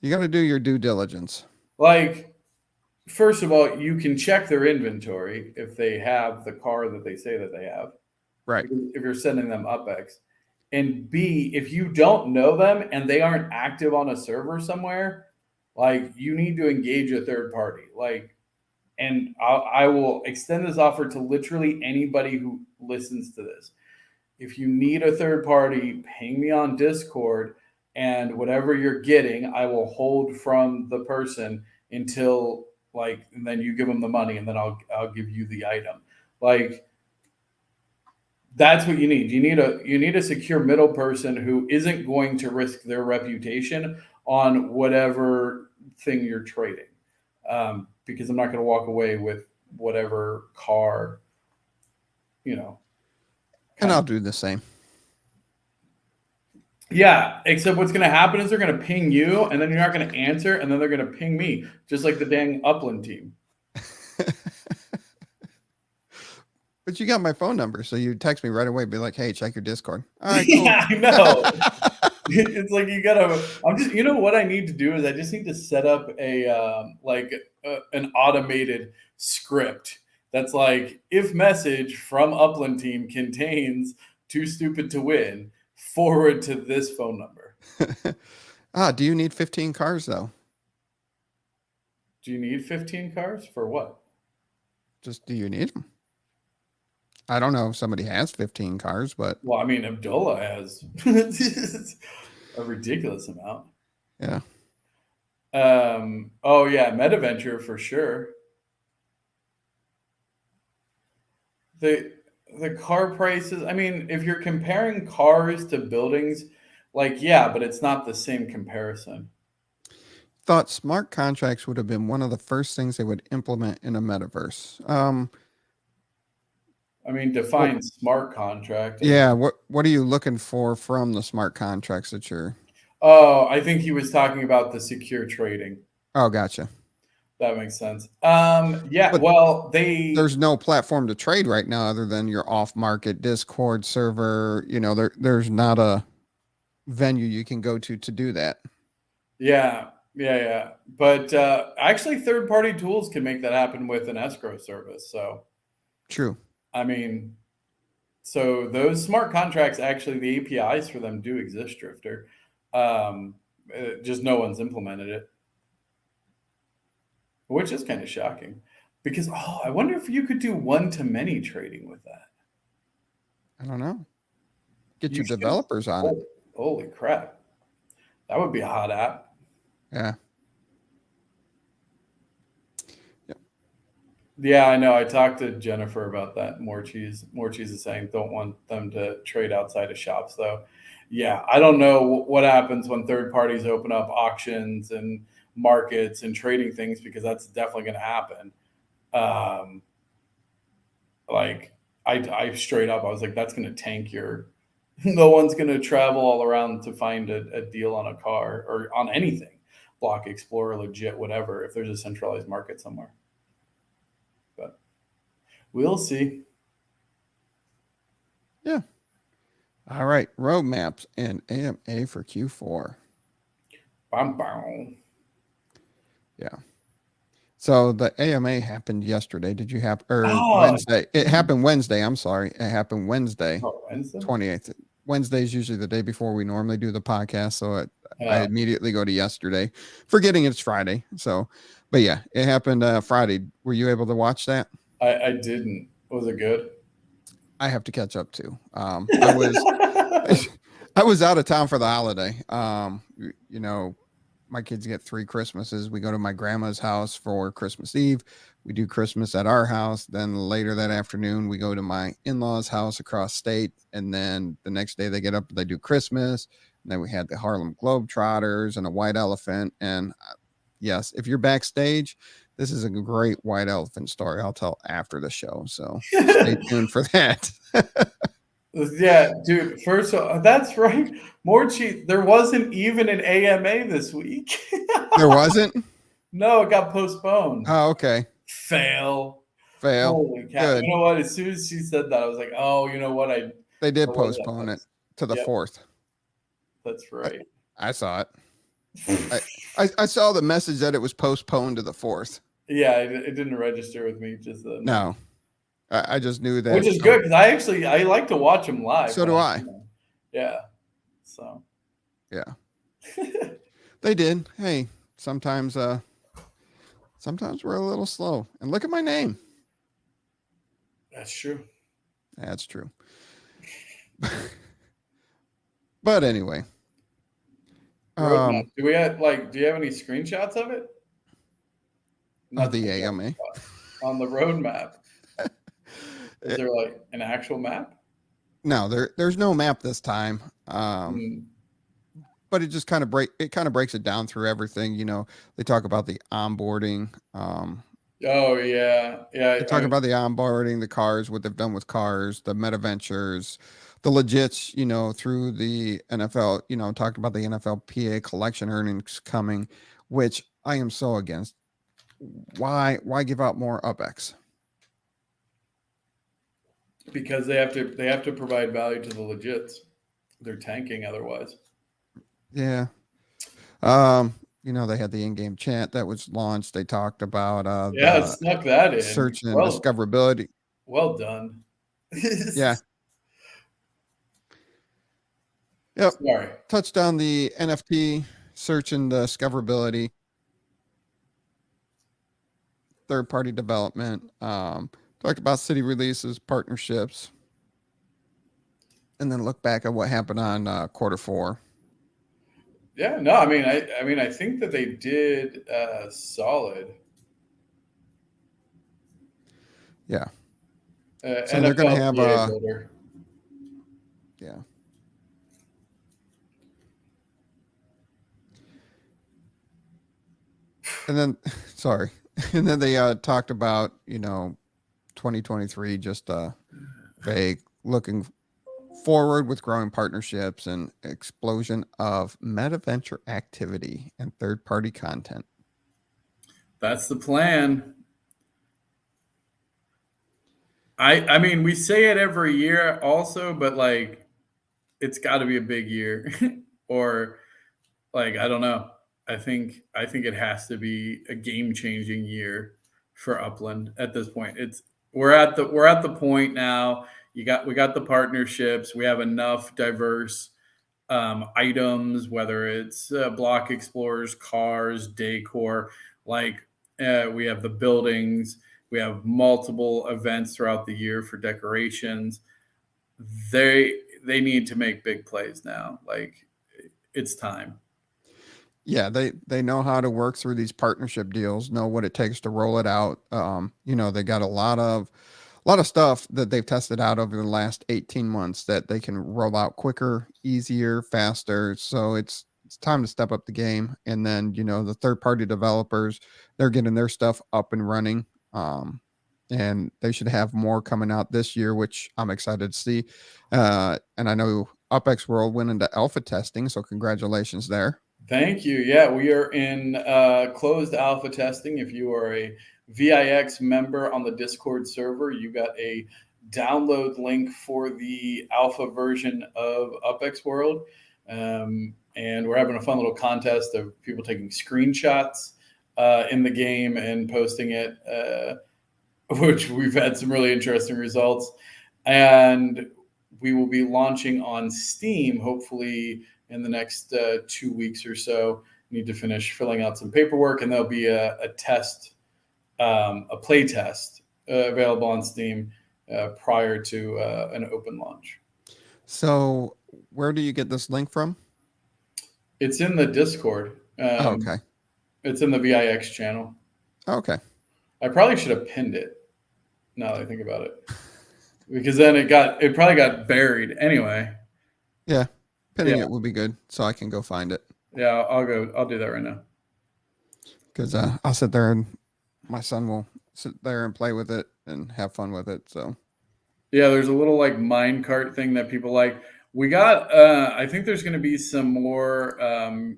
You got to do your due diligence. Like, first of all, you can check their inventory if they have the car that they say that they have. Right. If you're sending them UPX. And B, if you don't know them and they aren't active on a server somewhere, like, you need to engage a third party. Like, and I will extend this offer to literally anybody who listens to this. If you need a third party, ping me on Discord, and whatever you're getting, I will hold from the person until and then you give them the money, and then I'll give you the item. Like, that's what you need. You need a secure middle person who isn't going to risk their reputation on whatever thing you're trading. Because I'm not going to walk away with whatever car, And I'll do the same. Yeah, except what's going to happen is they're going to ping you, and then you're not going to answer, and then they're going to ping me, just like the dang Upland team. But you got my phone number, so you text me right away, be like, "Hey, check your Discord." All right, cool. Yeah, I know. It's like you gotta. I'm just. What I need to do is I just need to set up an automated script that's like, if message from Upland team contains "too stupid to win," forward to this phone number. Do you need 15 cars though? Do you need 15 cars for what? Just do you need them? I don't know if somebody has 15 cars, but well, I mean, Abdullah has a ridiculous amount. Yeah. Oh yeah, MetaVenture for sure. The car prices, I mean, if you're comparing cars to buildings, but it's not the same comparison. Thought smart contracts would have been one of the first things they would implement in a metaverse. I mean, define smart contract. Yeah, what are you looking for from the smart contracts that you're... Oh, I think he was talking about the secure trading. Oh, gotcha. That makes sense. Yeah, But well, there's no platform to trade right now other than your off-market Discord server. There's not a venue you can go to do that. Yeah. But actually, third-party tools can make that happen with an escrow service. So, True. I mean, so those smart contracts, actually, the APIs for them do exist, Drifter. Just no one's implemented it, which is kind of shocking. Because, I wonder if you could do one-to-many trading with that. I don't know. Get You your should. developers on it. Holy crap. That would be a hot app. Yeah. Yeah, I know. I talked to Jennifer about that. More cheese is saying don't want them to trade outside of shops, though. Yeah, I don't know what happens when third parties open up auctions and markets and trading things, because that's definitely going to happen. Like I straight up, I was like, that's going to tank your. No one's going to travel all around to find a deal on a car or on anything. Block Explorer, legit, whatever, if there's a centralized market somewhere. But we'll see. Yeah. All right. Roadmaps and AMA for Q4. Bam, bam. Yeah. So the AMA happened yesterday. Did you have Wednesday? It happened Wednesday. I'm sorry. It happened Wednesday. Wednesday? 28th. Wednesday is usually the day before we normally do the podcast. So I immediately go to yesterday, forgetting it's Friday. So, but yeah, it happened Friday. Were you able to watch that? I didn't. Was it good? I have to catch up too. I was out of town for the holiday. My kids get 3 Christmases. We go to my grandma's house for Christmas Eve. We do Christmas at our house. Then later that afternoon, we go to my in-laws' house across state. And then the next day they get up, they do Christmas. And then we had the Harlem Globetrotters and a white elephant. And yes, if you're backstage, this is a great white elephant story I'll tell after the show. So stay tuned for that. Yeah, dude. First of all, that's right. There wasn't even an AMA this week. There wasn't? No, it got postponed. Oh, okay. Fail. Holy cow. Good. You know what? As soon as she said that, I was like, oh, you know what? They did postpone it to the 4th. That's right. I saw it. I saw the message that it was postponed to the 4th. Yeah, it didn't register with me. Just no. I just knew that. Which is good, because I like to watch them live. So do I. Yeah. So. Yeah. They did. Hey, sometimes we're a little slow. And look at my name. That's true. That's true. But anyway. Do you have any screenshots of it? Of the AMA? On the roadmap. Is there like an actual map? No, there's no map this time. But it just kind of breaks it down through everything. They talk about the onboarding. Oh yeah. They talk about the onboarding, the cars, what they've done with cars, the meta ventures, the legits, through the NFL, talked about the NFLPA collection earnings coming, which I am so against. Why give out more UPX? Because they have to provide value to the legits. They're tanking otherwise. Yeah. They had the in-game chat that was launched. They talked about snuck that in. Search and discoverability. Well done. Yeah. Yep. Sorry. Touched on the NFT search and discoverability. Third-party development. Talked about city releases, partnerships, and then look back at what happened on Q4. Yeah, no, I mean, I think that they did solid. Yeah. So NFL they're going to have yeah. And then, sorry. And then they talked about, 2023, just vague, looking forward with growing partnerships and explosion of meta venture activity and third-party content. That's the plan. I mean, we say it every year also, but like it's got to be a big year or like I don't know. I think it has to be a game-changing year for Upland at this point. We're at the point now. We got the partnerships. We have enough diverse items, whether it's block explorers, cars, decor. Like we have the buildings. We have multiple events throughout the year for decorations. They need to make big plays now. Like it's time. Yeah, they know how to work through these partnership deals, know what it takes to roll it out. They got a lot of stuff that they've tested out over the last 18 months that they can roll out quicker, easier, faster. So it's time to step up the game. And then, the third party developers, they're getting their stuff up and running. And they should have more coming out this year, which I'm excited to see. And I know UPX World went into alpha testing, so congratulations there. Thank you. Yeah, we are in closed alpha testing. If you are a VIX member on the Discord server, you got a download link for the alpha version of UPX World. And we're having a fun little contest of people taking screenshots in the game and posting it, which we've had some really interesting results. And we will be launching on Steam, hopefully in the next 2 weeks or so. Need to finish filling out some paperwork, and there'll be a test, a play test available on Steam prior to an open launch. So where do you get this link from? It's in the Discord. Okay. It's in the VIX channel. Okay. I probably should have pinned it now that I think about it, because then it probably got buried anyway. Yeah. Pinning it would be good, so I can go find it. Yeah, I'll do that right now. Because I'll sit there and my son will sit there and play with it and have fun with it. So yeah, there's a little like minecart thing that people like. We got. I think there's going to be some more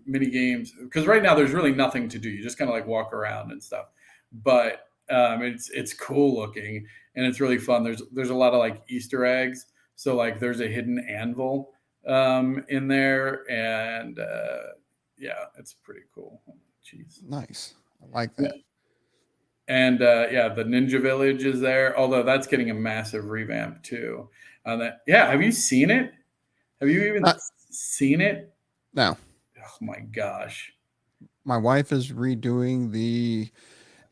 mini games, because right now there's really nothing to do. You just kind of like walk around and stuff. But it's cool looking and it's really fun. There's a lot of like Easter eggs. So like there's a hidden anvil in there, and yeah, it's pretty cool. Jeez, nice. I like that. Yeah. And the Ninja Village is there, although that's getting a massive revamp too. Have you seen it? Have you even seen it? No. Oh my gosh. My wife is redoing the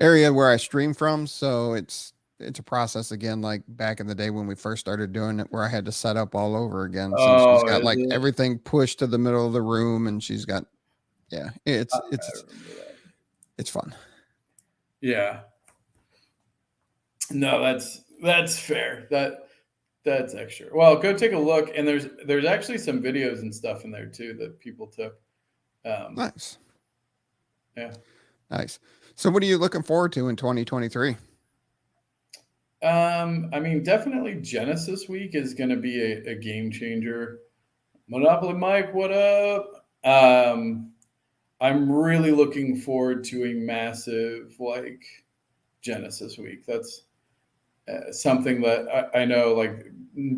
area where I stream from, so it's a process again, like back in the day when we first started doing it, where I had to set up all over again. So she's got like everything pushed to the middle of the room, and she's got it's fun. Yeah. No, that's fair. That's extra. Well, go take a look, and there's actually some videos and stuff in there too that people took. Nice. Yeah. Nice. So what are you looking forward to in 2023? I mean, definitely Genesis Week is going to be a game changer. Monopoly Mike, what up? I'm really looking forward to a massive like Genesis Week. That's something that I know, like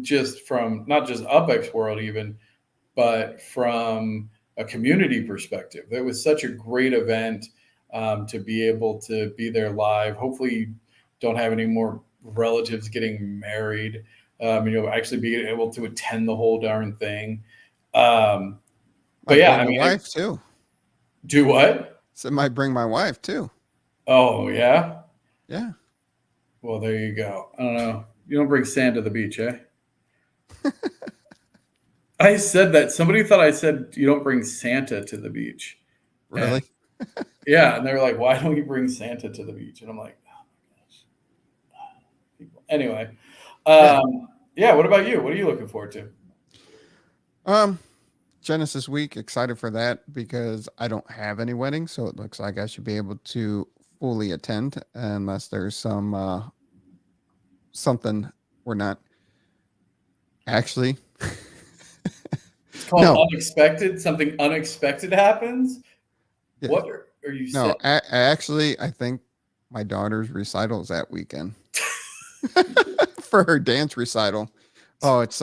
just from not just UPX World even, but from a community perspective. It was such a great event to be able to be there live. Hopefully you don't have any more relatives getting married. Actually being able to attend the whole darn thing. But yeah, I mean, my wife too. Do what? So it might bring my wife too. Oh yeah. Yeah. Well, there you go. I don't know. You don't bring sand to the beach, eh? I said that. Somebody thought I said you don't bring Santa to the beach. Really? Yeah, and they were like, "Why don't you bring Santa to the beach?" And I'm like, "Oh my gosh." People. Anyway, yeah. What about you? What are you looking forward to? Genesis Week, excited for that because I don't have any weddings, so it looks like I should be able to fully attend unless there's some something we're not actually. It's called unexpected. Something unexpected happens. Yeah. What Or you No, actually, I think my daughter's recital is that weekend for her dance recital. Oh, it's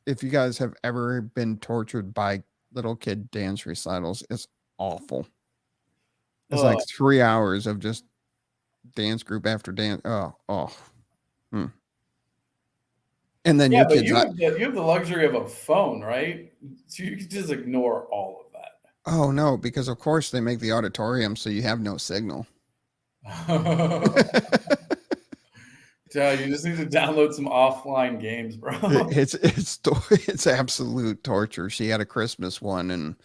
if you guys have ever been tortured by little kid dance recitals, it's awful. It's like 3 hours of just dance group after dance. Hmm. And then yeah, you but kids, you have the luxury of a phone, right? So you can just ignore all of oh no, because of course they make the auditorium so you have no signal. that. Dude, you just need to download some offline games, bro. It's absolute torture. She had a Christmas one, and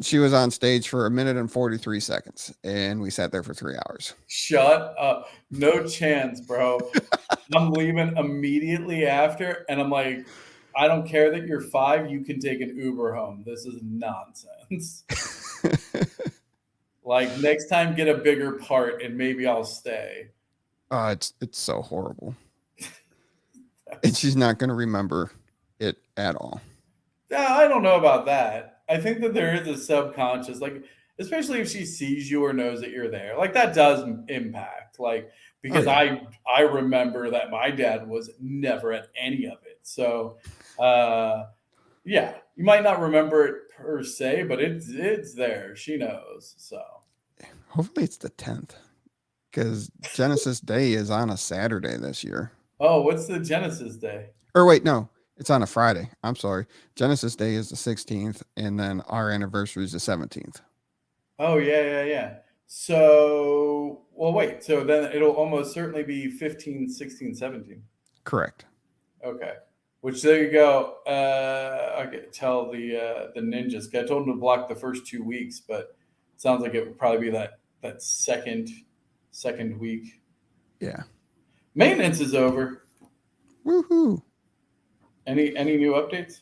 she was on stage for 1 minute and 43 seconds, and we sat there for 3 hours. Shut up. No chance, bro. I'm leaving immediately after, and I'm like, I don't care that you're 5. You can take an Uber home. This is nonsense. Like, next time, get a bigger part, and maybe I'll stay. It's so horrible, and she's not going to remember it at all. I don't know about that. I think that there is a subconscious, like, especially if she sees you or knows that you're there, like that does impact. Like, because I remember that my dad was never at any of it. So, yeah, you might not remember it per se, but it's there. She knows. So, Hopefully it's the 10th, because Genesis Day is on a Saturday this year. oh, what's the Genesis Day? Or wait, no, it's on a Friday. I'm sorry. Genesis Day is the 16th, and then our anniversary is the 17th. Oh, yeah. So, well, wait. So then it'll almost certainly be 15, 16, 17. Correct. Okay. Which, there you go. I could tell the ninjas. I told them to block the first 2 weeks, but it sounds like it would probably be that second week. Yeah. Maintenance is over. Woohoo. Any new updates?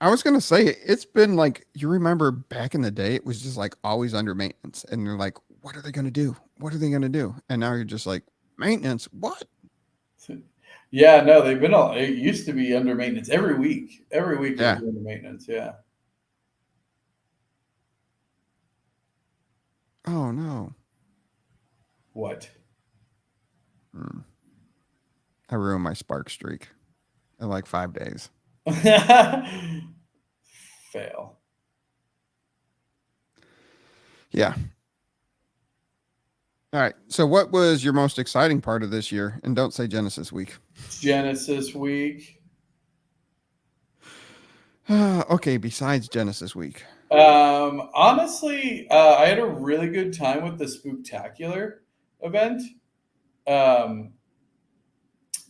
I was going to say, it's been like, you remember back in the day, it was just like always under maintenance. And you're like, what are they going to do? What are they going to do? And now you're just like, maintenance? What? Yeah, no, they've been all, it used to be under maintenance every week. Every week Yeah. it was under maintenance. Yeah. Oh, no. What? I ruined my spark streak in like 5 days. Fail. Yeah. All right. So what was your most exciting part of this year? And don't say Genesis week. Genesis week. Okay. Besides Genesis week. Honestly, I had a really good time with the Spooktacular event.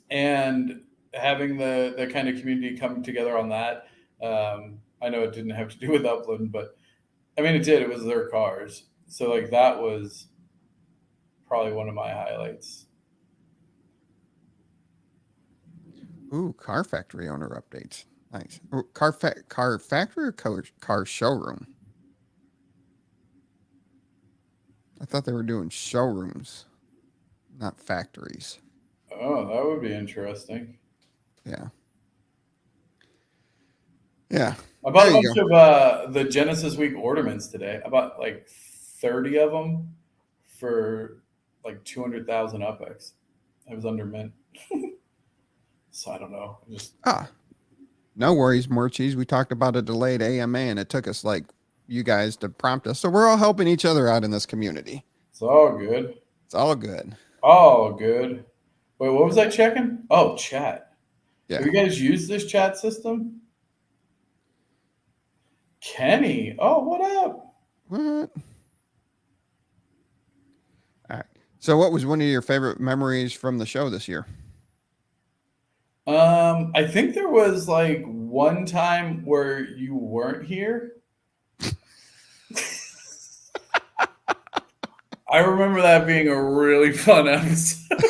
And having the kind of community come together on that. I know it didn't have to do with Upland, but I mean, it did. It was their cars. So like that was probably one of my highlights. Ooh, car factory owner updates. Nice. Car factory or car showroom? I thought they were doing showrooms, not factories. Oh, that would be interesting. Yeah. Yeah. I bought a bunch of the Genesis Week ornaments today. I bought like 30 of them for like 200,000 UPX. It was under mint. So I don't know. No worries, Murchies. We talked about a delayed AMA, and it took us like you guys to prompt us. So we're all helping each other out in this community. It's all good. It's all good. All good. Wait, what was I checking? Oh, chat. Yeah. Have you guys used this chat system? Kenny. Oh, what up? What? All right. So what was one of your favorite memories from the show this year? I think there was like one time where you weren't here. I remember that being a really fun episode.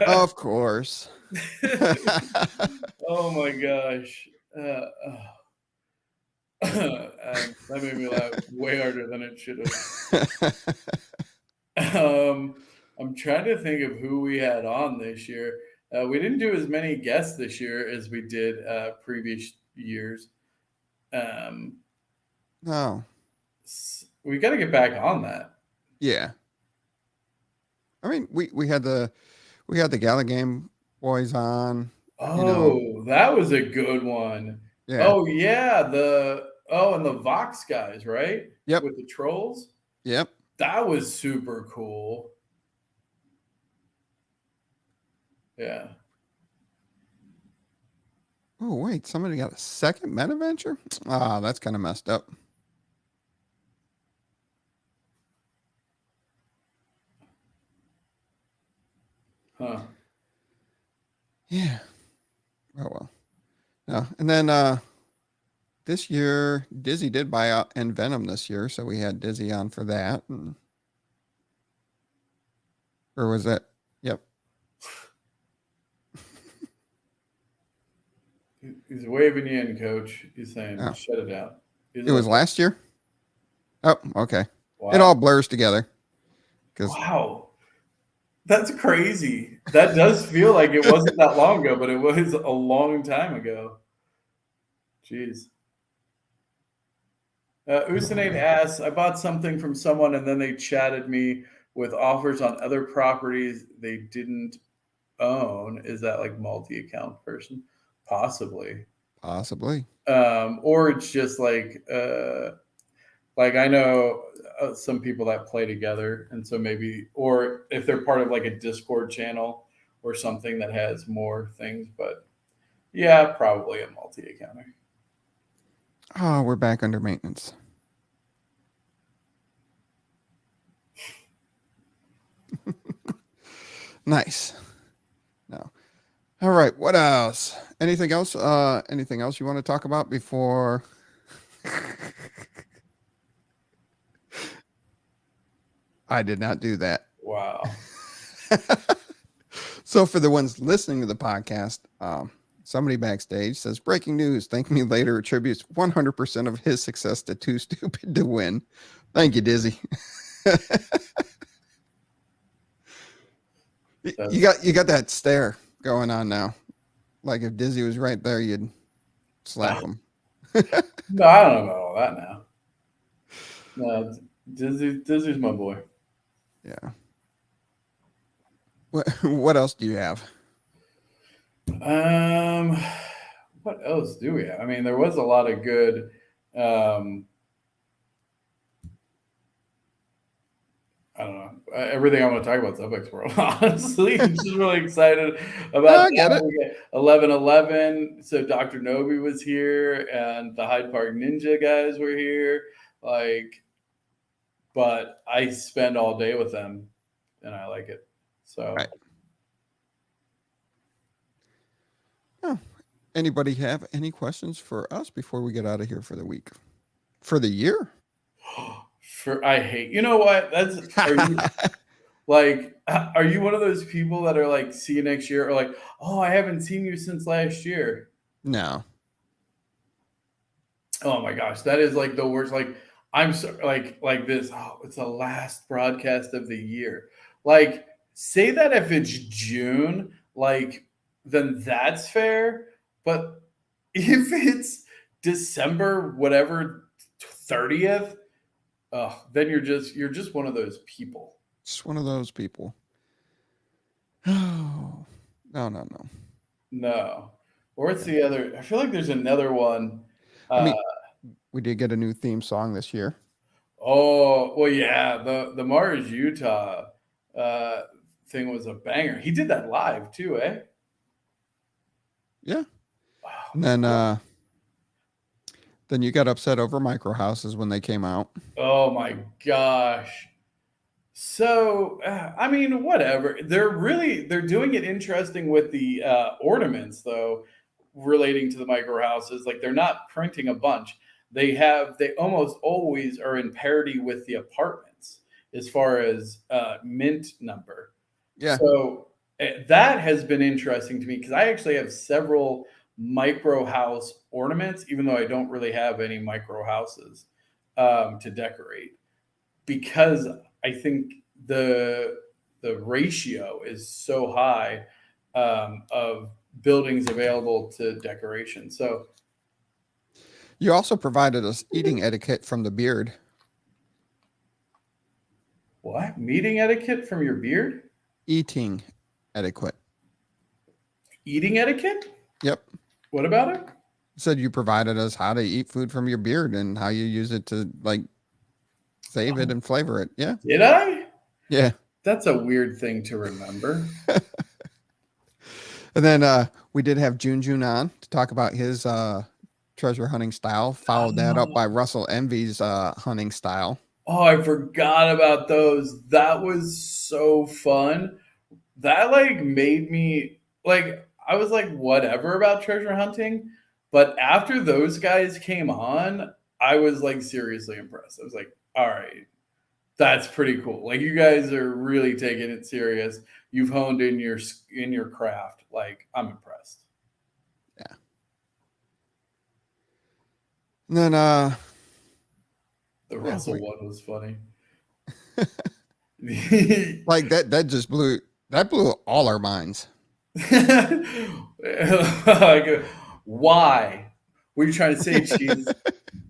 Of course. Oh my gosh. That made me laugh way harder than it should have. I'm trying to think of who we had on this year. We didn't do as many guests this year as we did previous years. No. We got to get back on that. Yeah. I mean, we had the Gala Game boys on. Oh, that was a good one. Yeah. Oh yeah, and the Vox guys, right? Yep. With the trolls. Yep. That was super cool. Yeah. Oh wait, somebody got a second Metaventure? Ah, that's kind of messed up. Huh. Yeah. Oh well. No. And then this year Dizzy did buy out Venom this year, so we had Dizzy on for that. Or was that? Yep. He's waving you in, Coach. He's saying, "Shut it down." It was last year. Oh, okay. Wow. It all blurs together. Wow, that's crazy. That does feel like it wasn't that long ago, but it was a long time ago. Jeez. Usanate asks, I bought something from someone and then they chatted me with offers on other properties they didn't own. Is that like multi-account person? Possibly. Or it's just like I know some people that play together, and so maybe, or if they're part of like a Discord channel or something that has more things, but yeah, probably a multi-accounter. Oh, we're back under maintenance. Nice. No. All right. What else? Anything else? Anything else you want to talk about before? I did not do that. Wow. So for the ones listening to the podcast, somebody backstage says, breaking news, ThankMeLater attributes 100% of his success to Too Stupid to Win. Thank you, Dizzy. You got that stare going on now. Like if Dizzy was right there, you'd slap him. No, I don't know about all that now. No, Dizzy's my boy. Yeah. What else do you have? What else do we have? I mean, there was a lot of good. I don't know. Everything I want to talk about is UPX World. Honestly, I'm just really excited about that. 11/11. So Dr. Nobi was here, and the Hyde Park Ninja guys were here. But I spend all day with them, and I like it. So. Right. Oh, anybody have any questions for us before we get out of here for the week? For the year? I hate, you know what? Are you one of those people that are like, see you next year, or like, oh, I haven't seen you since last year? No. Oh my gosh, that is like the worst. Like, I'm so like this. Oh, it's the last broadcast of the year. Like, say that if it's June, then that's fair. But if it's December, whatever, 30th. Then you're just one of those people. Just one of those people. Oh, no. Or it's the other. I feel like there's another one. I mean, we did get a new theme song this year. Oh, well, yeah. The Mars, Utah thing was a banger. He did that live too, eh? Yeah. And then you got upset over micro houses when they came out. Oh my gosh. So, I mean, whatever. They're doing it interesting with the ornaments, though, relating to the micro houses. Like, they're not printing a bunch. They almost always are in parity with the apartments as far as mint number. Yeah. So that has been interesting to me because I actually have several micro house ornaments, even though I don't really have any micro houses to decorate, because I think the ratio is so high of buildings available to decoration. So You also provided us eating etiquette from the beard. What? Meeting etiquette from your beard? Eating etiquette. Eating etiquette? Yep. What about it? Said you provided us how to eat food from your beard and how you use it to like save it and flavor it. Yeah. Did I? Yeah. That's a weird thing to remember. And then we did have June on to talk about his treasure hunting style. Followed that up by Russell Envy's hunting style. Oh, I forgot about those. That was so fun. That like made me like, I was like, whatever about treasure hunting. But after those guys came on, I was like seriously impressed. I was like, all right, that's pretty cool. Like you guys are really taking it serious. You've honed in your craft. Like I'm impressed. Yeah. And then the Russell one was funny. like that just blew all our minds. Like, why? Were you trying to say, Cheese,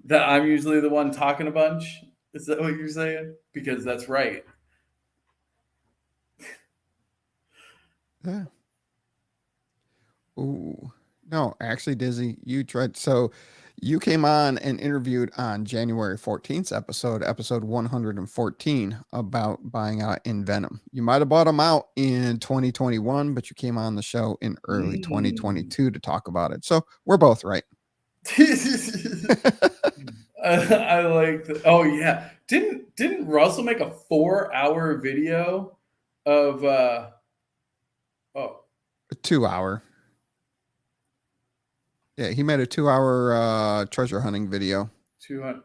that I'm usually the one talking a bunch? Is that what you're saying? Because that's right. Yeah. Ooh. No, actually, Dizzy, you tried. So you came on and interviewed on January 14th episode 114 about buying out in Venom. You might have bought them out in 2021, but you came on the show in early 2022 to talk about it. So we're both right. I like that. Oh yeah. Didn't Russell make a 4-hour video of A 2-hour. Yeah, he made a 2-hour treasure hunting video. 200?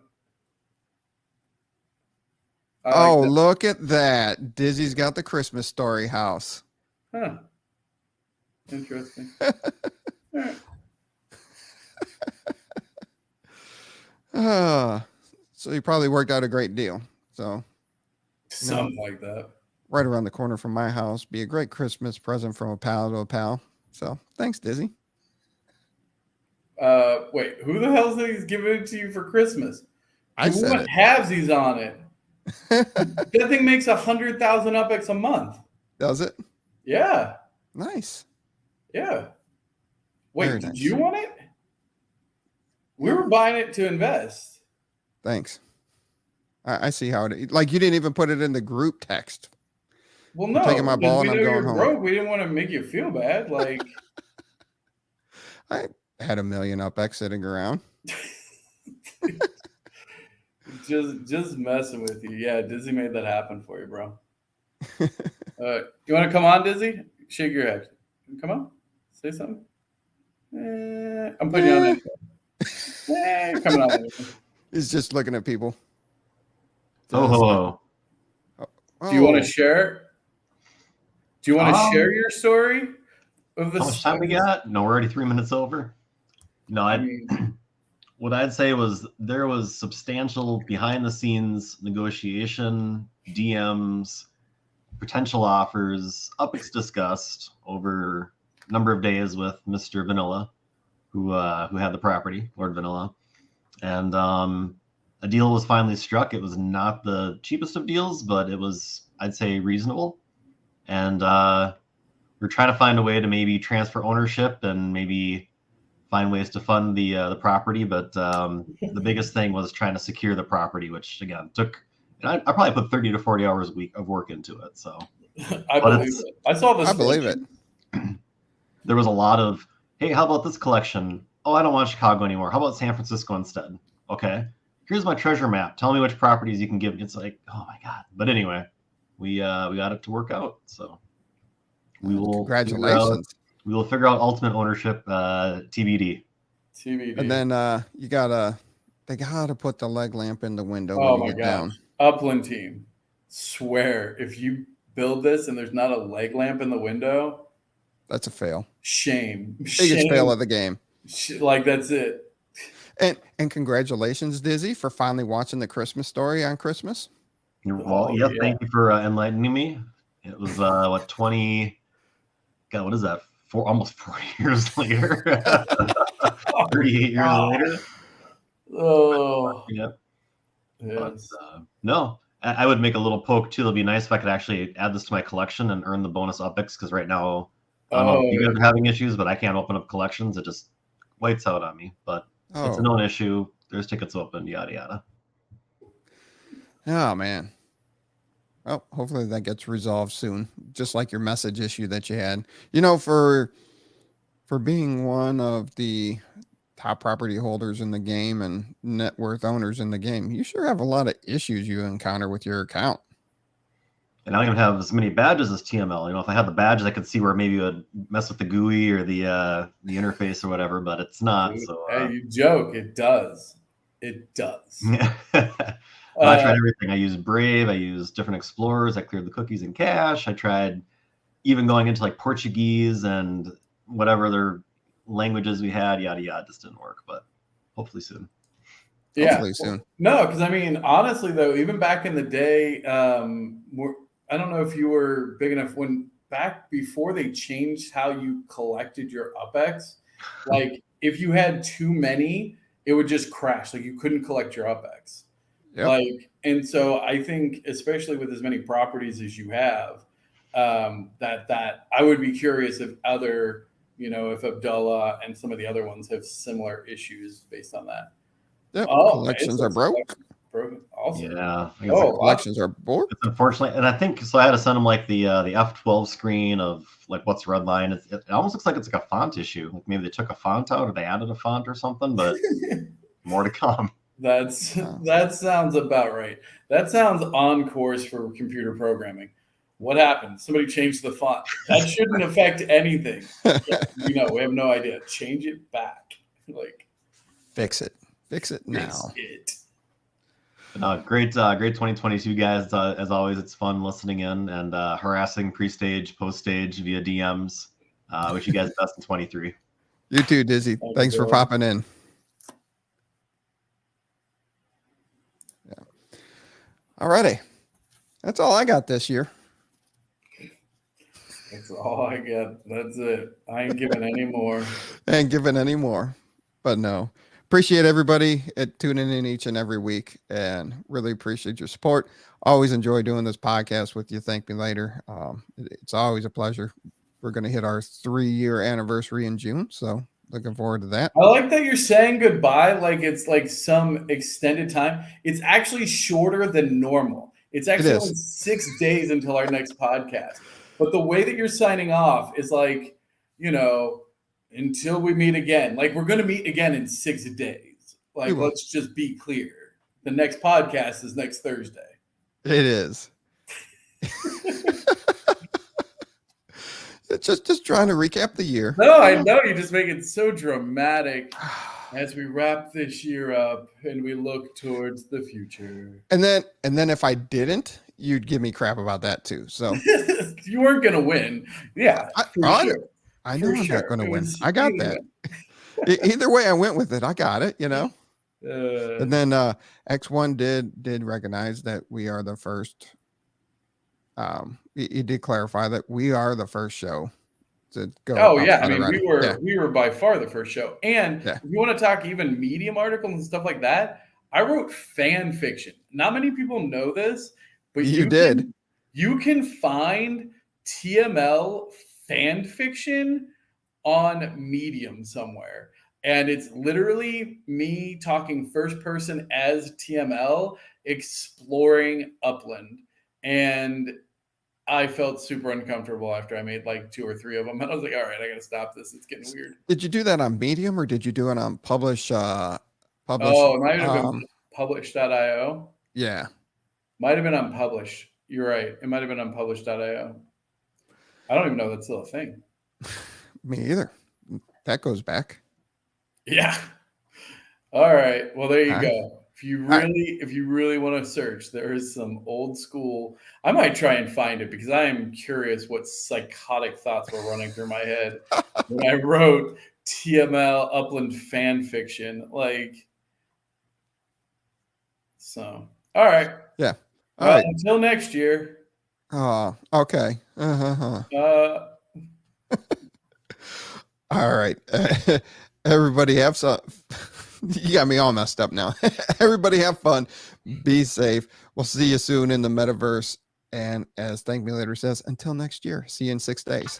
Oh, look at that. Dizzy's got the Christmas story house. Huh. Interesting. So you probably worked out a great deal. So Something like that. Right around the corner from my house. Be a great Christmas present from a pal to a pal. So thanks, Dizzy. Wait, who the hell is giving it to you for Christmas? I said it. Halvesies on it. That thing makes 100,000 UPX a month. Does it? Yeah. Nice. Yeah. Wait, Very did nice. you want it? We were buying it to invest. Thanks. I see how it. Like you didn't even put it in the group text. Well, no. I'm taking my ball and I'm going home. Broke. We didn't want to make you feel bad. Like I had 1 million UPX sitting around. just messing with you. Yeah, Dizzy made that happen for you, bro. You want to come on, Dizzy? Shake your head. Come on. Say something. I'm putting you on it. Coming on. He's just looking at people. Oh, hello. Do you want to share? Do you want to share your story of the? How much time we got? No, we're already 3 minutes over. No, what I'd say was there was substantial behind-the-scenes negotiation, DMs, potential offers, UPX discussed over a number of days with Mr. Vanilla, who had the property, Lord Vanilla, and a deal was finally struck. It was not the cheapest of deals, but it was, I'd say, reasonable. And we're trying to find a way to maybe transfer ownership and maybe find ways to fund the property. But the biggest thing was trying to secure the property, which again took. I probably put 30 to 40 hours a week of work into it. So I believe it. I saw this. I believe it. There was a lot of, hey, how about this collection? Oh, I don't want Chicago anymore. How about San Francisco instead? Okay. Here's my treasure map. Tell me which properties you can give me. It's like, oh my God. But anyway, we got it to work out. So we will. Congratulations. We will figure out ultimate ownership, TBD. And then they gotta put the leg lamp in the window Oh when my you get God. down. Upland team. Swear, if you build this and there's not a leg lamp in the window, That's a fail. shame. Biggest fail of the game. Like that's it. And congratulations, Dizzy, for finally watching the Christmas Story on Christmas. Well, yeah, thank you for enlightening me. It was 20. God, what is that? Almost 40 years later. 38 years later. Oh, Yeah. But yes. no, I would make a little poke too. It'll be nice if I could actually add this to my collection and earn the bonus UPX, because right now, I don't know if you guys are having issues, but I can't open up collections. It just whites out on me. But it's a known issue. There's tickets open, yada yada. Oh man. Well, hopefully that gets resolved soon. Just like your message issue that you had. You know, for being one of the top property holders in the game and net worth owners in the game, you sure have a lot of issues you encounter with your account. And I don't even have as many badges as TML. You know, if I had the badges, I could see where maybe it would mess with the GUI or the interface or whatever, but it's not. So hey, you joke. It does. It does. I tried everything. I used Brave. I used different explorers. I cleared the cookies and cache. I tried even going into like Portuguese and whatever other languages we had. Yada yada. Just didn't work, but hopefully soon. Yeah. Hopefully soon. No, because I mean, honestly, though, even back in the day, I don't know if you were big enough when back before they changed how you collected your UPX. Like if you had too many, it would just crash. Like you couldn't collect your UPX. Yep. Like, and so I think, especially with as many properties as you have, that I would be curious if other, if Abdullah and some of the other ones have similar issues based on that. Yep. Collections are broke. Awesome. Yeah. Collections are broke. It's unfortunately, and I think so. I had to send them like the F12 screen of like what's red line. It almost looks like it's like a font issue. Like maybe they took a font out or they added a font or something. But more to come. That sounds about right. That sounds on course for computer programming. What happened? Somebody changed the font. That shouldn't affect anything. We have no idea. Change it back. Like fix it. Fix it now. Fix it. Great 2022, guys. As always, it's fun listening in and harassing pre-stage, post-stage via DMs. Wish you guys the best in 23. You too, Dizzy. Thanks for popping in. Yeah. Alrighty. That's all I got this year. That's all I got. That's it. I ain't giving any more. Ain't giving any more. But no. Appreciate everybody tuning in each and every week and really appreciate your support. Always enjoy doing this podcast with you. Thank me later. It's always a pleasure. We're going to hit our 3-year anniversary in June. So looking forward to that. I like that you're saying goodbye like it's like some extended time. It's actually shorter than normal. It's actually only 6 days until our next podcast. But the way that you're signing off is like, until we meet again. Like we're going to meet again in 6 days. Like let's just be clear. The next podcast is next Thursday. It is. It's just trying to recap the year. No, I know you just make it so dramatic as we wrap this year up and we look towards the future. And then if I didn't, you'd give me crap about that too. So you weren't going to win. Yeah. I know I'm not going to win. I got that. Either way, I went with it. I got it, And then X1 did recognize that we are the first. He did clarify that we are the first show to go. Oh yeah, I mean we were by far the first show. And if you want to talk even Medium articles and stuff like that, I wrote fan fiction. Not many people know this, but you did. You can find TML fan fiction on Medium somewhere. And it's literally me talking first person as TML exploring Upland. And I felt super uncomfortable after I made like 2 or 3 of them. And I was like, all right, I got to stop this. It's getting weird. Did you do that on Medium or did you do it on Publish? Oh, it might have been Publish.io. Yeah. Might have been on Publish. You're right. It might have been on Publish.io. I don't even know that's still a thing. Me either. That goes back. Yeah. All right. Well, there you go. If you really want to search, there is some old school. I might try and find it because I am curious what psychotic thoughts were running through my head when I wrote TML Upland fan fiction. So, all right. Yeah. All right. Until next year. Oh, okay. All right. Everybody have some. You got me all messed up now. Everybody have fun. Be safe. We'll see you soon in the metaverse. And as ThankMeLater says, until next year, see you in 6 days.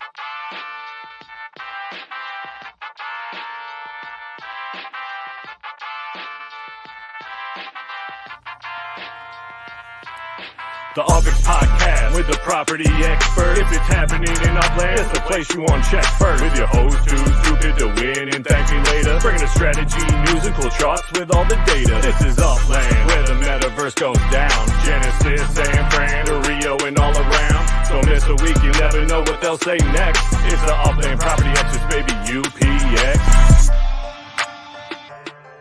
The UPX Podcast with the property expert. If it's happening in Upland, it's the place you want to check first. With your host who's stupid to win and ThankMeLater. Bringing the strategy, news, and cool charts with all the data. This is Upland, where the metaverse goes down. Genesis, San Fran, to Rio, and all around. Don't miss a week, you never know what they'll say next. It's the Upland property experts, baby, UPX.